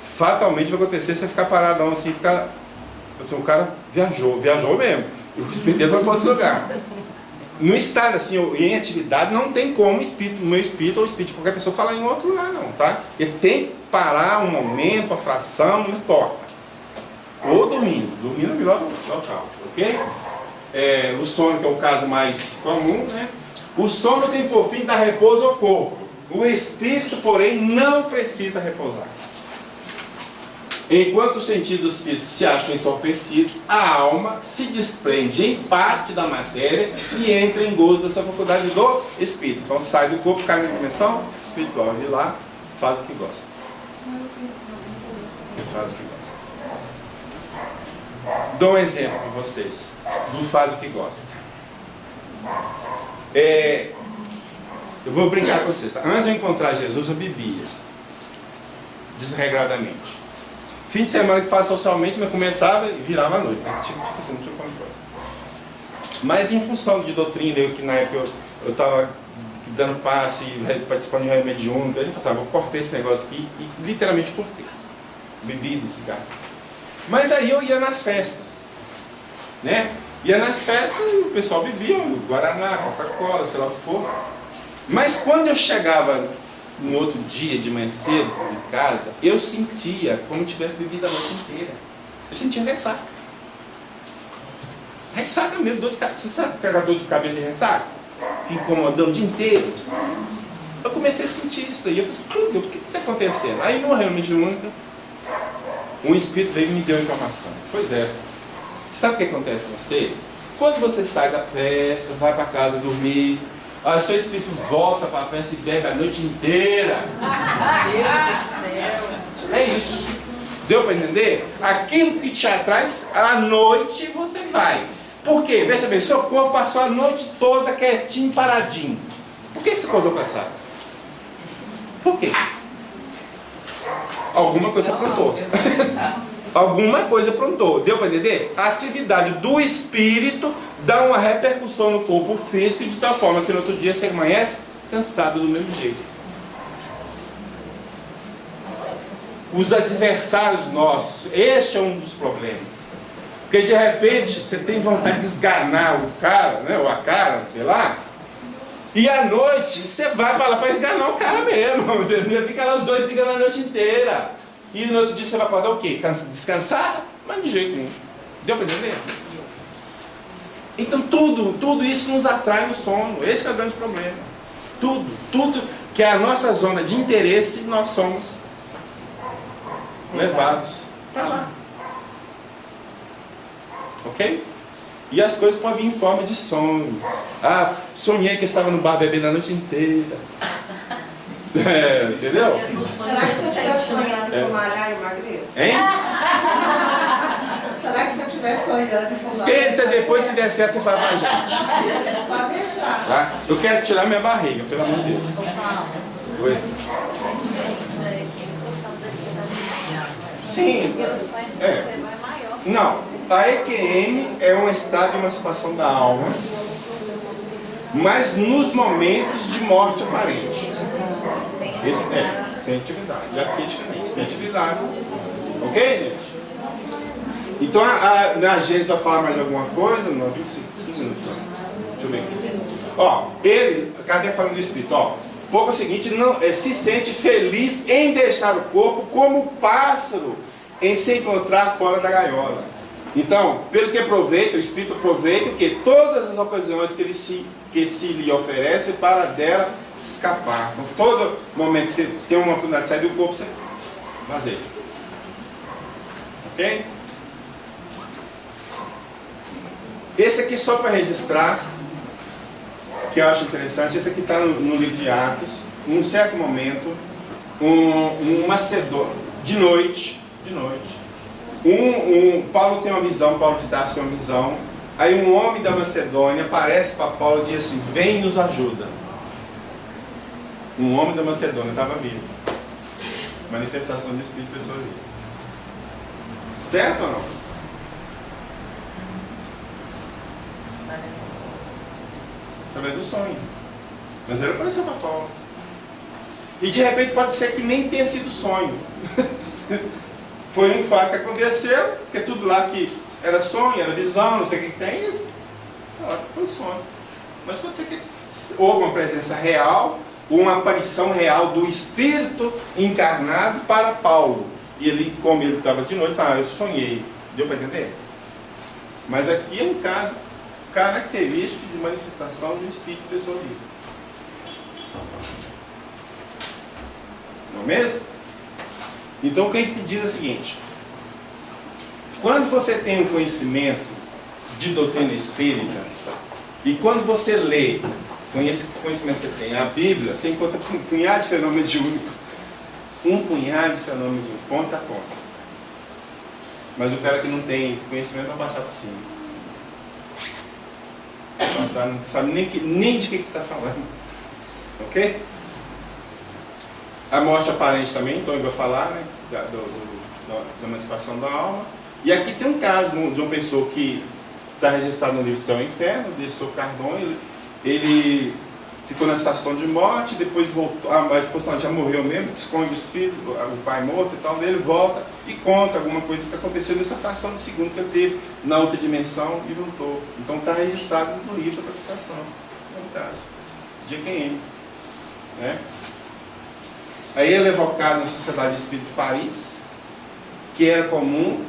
[SPEAKER 1] fatalmente vai acontecer você ficar paradão assim, o cara viajou mesmo, e o espírito dele vai para outro lugar. No estado assim, em atividade, não tem como o meu espírito ou o espírito de qualquer pessoa falar em outro lugar não, tá? Ele tem que parar um momento, uma fração, não importa. Ou dormindo é o melhor local, ok? O sono, que é o caso mais comum, né? O sono tem por fim dar repouso ao corpo. O espírito, porém, não precisa repousar. Enquanto os sentidos físicos se acham entorpecidos, a alma se desprende em parte da matéria e entra em gozo dessa faculdade do espírito. Então sai do corpo, cai na dimensão espiritual e lá faz o que gosta. Dou um exemplo para vocês do faz o que gosta. Eu vou brincar com vocês, tá? Antes de eu encontrar Jesus, eu bebia desregradamente. Fim de semana que faz socialmente, mas começava e virava à noite, né? Tipo assim, não tinha controle. Mas em função de doutrina, que na época eu estava dando passe, participando de remédio mediúnico, eu pensava, vou cortar esse negócio aqui e literalmente cortei. Bebido, cigarro. Mas aí eu ia nas festas, né? Ia nas festas e o pessoal bebia Guaraná, Coca-Cola, sei lá o que for. Mas quando eu chegava no outro dia, de manhã cedo, em casa, eu sentia como se tivesse bebido a noite inteira. Eu sentia ressaca. Ressaca mesmo, dor de cabeça. Você sabe pegar dor de cabeça de ressaca? Incomodando o dia inteiro. Eu comecei a sentir isso aí. Eu falei assim, o que está acontecendo? Aí numa reunião mediúnica, um espírito veio e me deu a informação. Pois é. Sabe o que acontece com você? Quando você sai da festa, vai para casa dormir, aí o seu espírito volta para a festa e bebe a noite inteira. Meu Deus do céu. É isso. Deu para entender? Aquilo que te atrai, à noite você vai. Por quê? Veja bem, seu corpo passou a noite toda quietinho, paradinho. Por que você acordou cansado? Por quê? Alguma coisa aprontou. Alguma coisa aprontou. Deu para entender? A atividade do espírito dá uma repercussão no corpo físico de tal forma que no outro dia você amanhece cansado do mesmo jeito. Os adversários nossos, este é um dos problemas. Porque de repente você tem vontade de esganar o cara, né, ou a cara, sei lá, e à noite você vai para lá para esganar o cara mesmo, entendeu? Fica lá os dois brigando a noite inteira. E no outro dia você vai acordar o quê? Descansado? Mas de jeito nenhum. Deu para entender? Então tudo isso nos atrai no sono. Esse é o grande problema. Tudo que é a nossa zona de interesse, nós somos levados para lá. Ok? E as coisas podem vir em forma de sonho. Ah, sonhei que eu estava no bar bebendo a noite inteira. Entendeu?
[SPEAKER 12] Será que você estiver sonhando e for malhar e emagrecer?
[SPEAKER 1] Hein?
[SPEAKER 12] Será que se eu estiver sonhando e for malhar?
[SPEAKER 1] Tenta depois, se der certo, você fala pra gente.
[SPEAKER 12] Pode deixar.
[SPEAKER 1] Tá? Eu quero tirar minha barriga, pelo amor de Deus. Oi?
[SPEAKER 4] É diferente da EQM por causa da atividade física.
[SPEAKER 1] Sim.
[SPEAKER 4] Porque o sonho de você é maior.
[SPEAKER 1] Não. A EQM é um estado de emancipação da alma, mas nos momentos de morte aparente. Esse é, sem atividade. E aqui é diferente, tem atividade. Ok, gente? Então, na Gênesis vai falar mais alguma coisa? Não, 25 minutos. Deixa eu ver aqui. Ó, cadê falando do Espírito? Ó, pouco é o seguinte, se sente feliz em deixar o corpo como o pássaro em se encontrar fora da gaiola. Então, pelo que aproveita, o Espírito aproveita que todas as ocasiões que se lhe oferece para dela escapar. Então, todo momento que você tem uma oportunidade de sair do corpo, você vazeia. Ok? Esse aqui só para registrar, que eu acho interessante, esse aqui está no livro de Atos, num certo momento, um macedônio, de noite, Paulo tem uma visão, Paulo de Tarso tem uma visão, aí um homem da Macedônia aparece para Paulo e diz assim, vem e nos ajuda. Um homem da Macedônia estava vivo. Manifestação do Espírito de pessoa viva. Certo ou não? Através do sonho. Mas ele apareceu para Paulo. E de repente pode ser que nem tenha sido sonho. Foi um fato que aconteceu, porque tudo lá que era sonho, era visão, não sei o que tem, isso foi sonho. Mas pode ser que houve uma presença real, uma aparição real do Espírito encarnado para Paulo. E ele, como ele estava de noite, falava, eu sonhei. Deu para entender? Mas aqui é um caso característico de manifestação do Espírito de pessoa viva. Não é mesmo? Então o que a gente diz é o seguinte, quando você tem um conhecimento de doutrina espírita, e quando você lê, com esse conhecimento que você tem, a Bíblia, você encontra um punhado de fenômenos mediúnicos, ponta a ponta. Mas o cara que não tem esse conhecimento vai passar por cima. Vai passar, não sabe nem de que está falando. Ok? A morte aparente também, então eu vou falar, né, da emancipação da alma. E aqui tem um caso de uma pessoa que está registrado no livro Céu e Inferno, de Sr. Cardon. Ele ficou na situação de morte, depois voltou, a esposa já morreu mesmo, esconde os filhos, o pai morto e tal, ele volta e conta alguma coisa que aconteceu nessa fração de segundo que ele teve na outra dimensão e voltou. Então está registrado no livro da publicação, no caso, de EQM. Né? Aí ele é evocado na Sociedade de Espírito de Paris, que era comum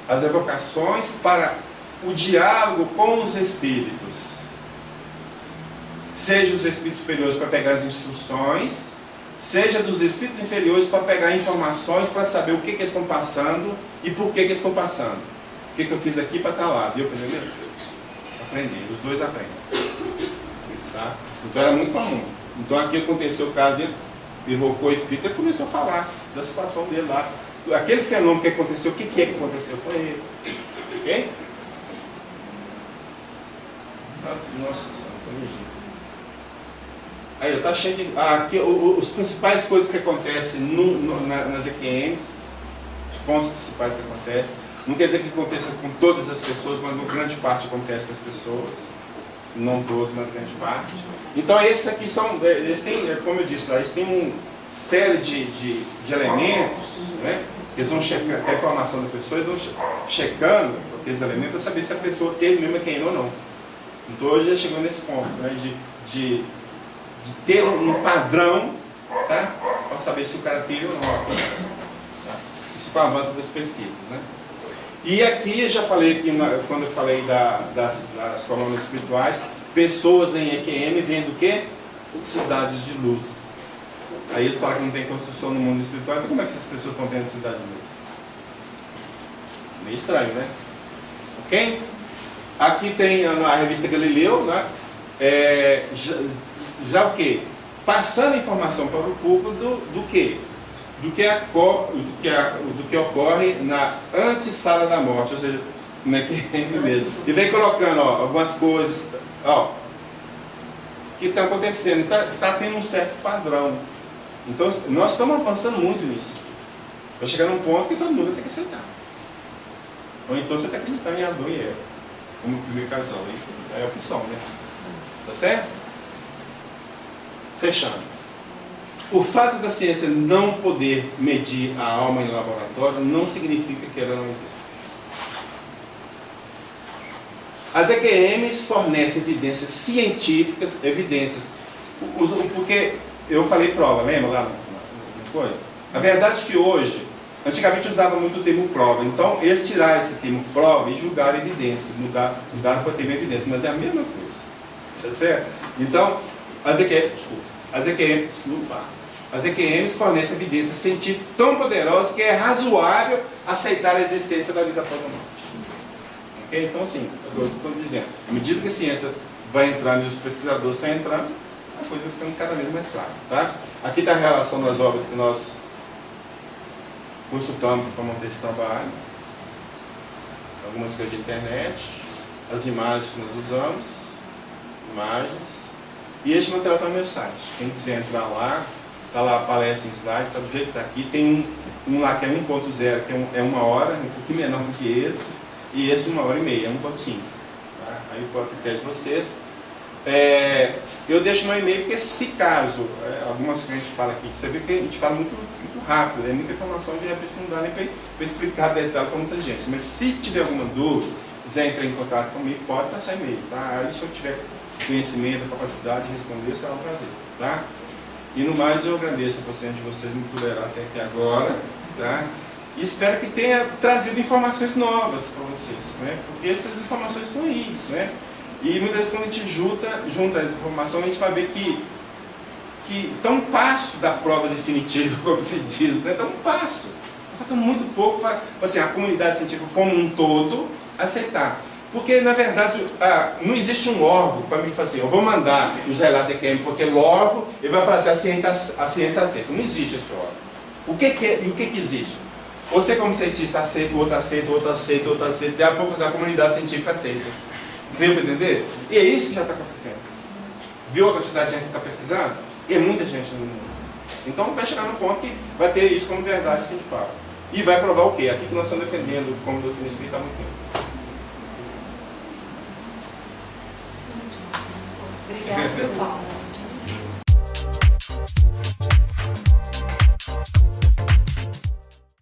[SPEAKER 1] as evocações para o diálogo com os espíritos. Seja os espíritos superiores para pegar as instruções, seja dos espíritos inferiores para pegar informações, para saber o que eles estão passando e por que eles estão passando. O que eu fiz aqui para estar lá, deu para entender? Aprender, os dois aprendem. Tá? Então era muito comum. Então aqui aconteceu o caso dele, evocou o espírito e começou a falar da situação dele lá. Aquele fenômeno que aconteceu, o que é que aconteceu com ele? Ok? Nossa Senhora, aí está cheio de. Aqui, os principais coisas que acontecem nas EQMs, os pontos principais que acontecem, não quer dizer que aconteça com todas as pessoas, mas uma grande parte acontece com as pessoas. não todos, mas grande parte. Então esses aqui são, eles têm, como eu disse lá, eles têm uma série de elementos, né? Eles vão checar a informação da pessoa, eles vão checando aqueles elementos para saber se a pessoa teve mesmo EQM ou não. Então hoje já chegou nesse ponto, né? de ter um padrão, tá? Para saber se o cara teve ou não. Tá? Isso com o avanço das pesquisas, né? E aqui, eu já falei aqui, quando eu falei das colônias espirituais, pessoas em EQM vendo o quê? Cidades de luz. Aí eles falam que não tem construção no mundo espiritual, então como é que essas pessoas estão tendo cidade de luz? Meio estranho, né? Ok? Aqui tem a revista Galileu, né? Já o quê? Passando informação para o público do quê? Do que ocorre na antessala da morte, ou seja, como é que é mesmo. E vem colocando algumas coisas que estão acontecendo, está tendo um certo padrão. Então, nós estamos avançando muito nisso. Vai chegar num ponto que todo mundo tem que aceitar. Ou então você tem que acreditar em Adão e Eva, como publicação. Isso é a opção, né? Tá certo? Fechando. O fato da ciência não poder medir a alma em laboratório não significa que ela não existe. As EQMs fornecem evidências científicas, porque eu falei prova, lembra lá no coisa? A verdade é que hoje, antigamente usava muito o termo prova, então eles tiraram esse termo prova e julgaram evidência, mudaram para o termo evidência, mas é a mesma coisa, tá certo? Então, as EQMs fornecem evidências científicas tão poderosas que é razoável aceitar a existência da vida após a morte. Okay? Então, assim, eu estou dizendo, à medida que a ciência vai entrando e os pesquisadores estão entrando, a coisa vai ficando cada vez mais clara. Tá? Aqui está a relação das obras que nós consultamos para manter esse trabalho, algumas coisas de internet, as imagens que nós usamos, e este material está no meu site. Quem quiser entrar lá, está lá a palestra em slide, está do jeito que está aqui. Tem um lá que é 1.0, que é 1 hora, um pouquinho menor do que esse, e esse 1 hora e meia, é 1.5. Tá? Aí pode ter de vocês. Eu deixo no e-mail porque, se caso, algumas coisas que a gente fala aqui, você vê que a gente fala muito rápido, é muita informação, de repente não dá nem para explicar detalhe para muita gente. Mas se tiver alguma dúvida, quiser entrar em contato comigo, pode passar e-mail. Tá? Aí, se eu tiver conhecimento, capacidade de responder, será um prazer. Tá? E no mais, eu agradeço a paciência de vocês me tolerar até aqui agora. Tá? E espero que tenha trazido informações novas para vocês, né? Porque essas informações estão aí, né? E muitas vezes quando a gente junta as informações, a gente vai ver que está um passo da prova definitiva, como se diz, né? Está um passo. Falta muito pouco para assim, a comunidade científica como um todo aceitar. Porque, na verdade, não existe um órgão para me fazer, eu vou mandar os relatos EQM, porque logo ele vai falar assim, a ciência aceita. Não existe esse órgão. O que existe? Você, como cientista, aceita, o outro aceita, o outro aceita, o outro aceita, daí a pouco a comunidade científica aceita. Deu para entender? E é isso que já está acontecendo. Viu a quantidade de gente que está pesquisando? E é muita gente no mundo. Então vai chegar no ponto que vai ter isso como verdade, fim de papo. E vai provar o quê? Aqui que nós estamos defendendo como doutrina espírita há muito tempo.
[SPEAKER 3] Obrigada, Paulo.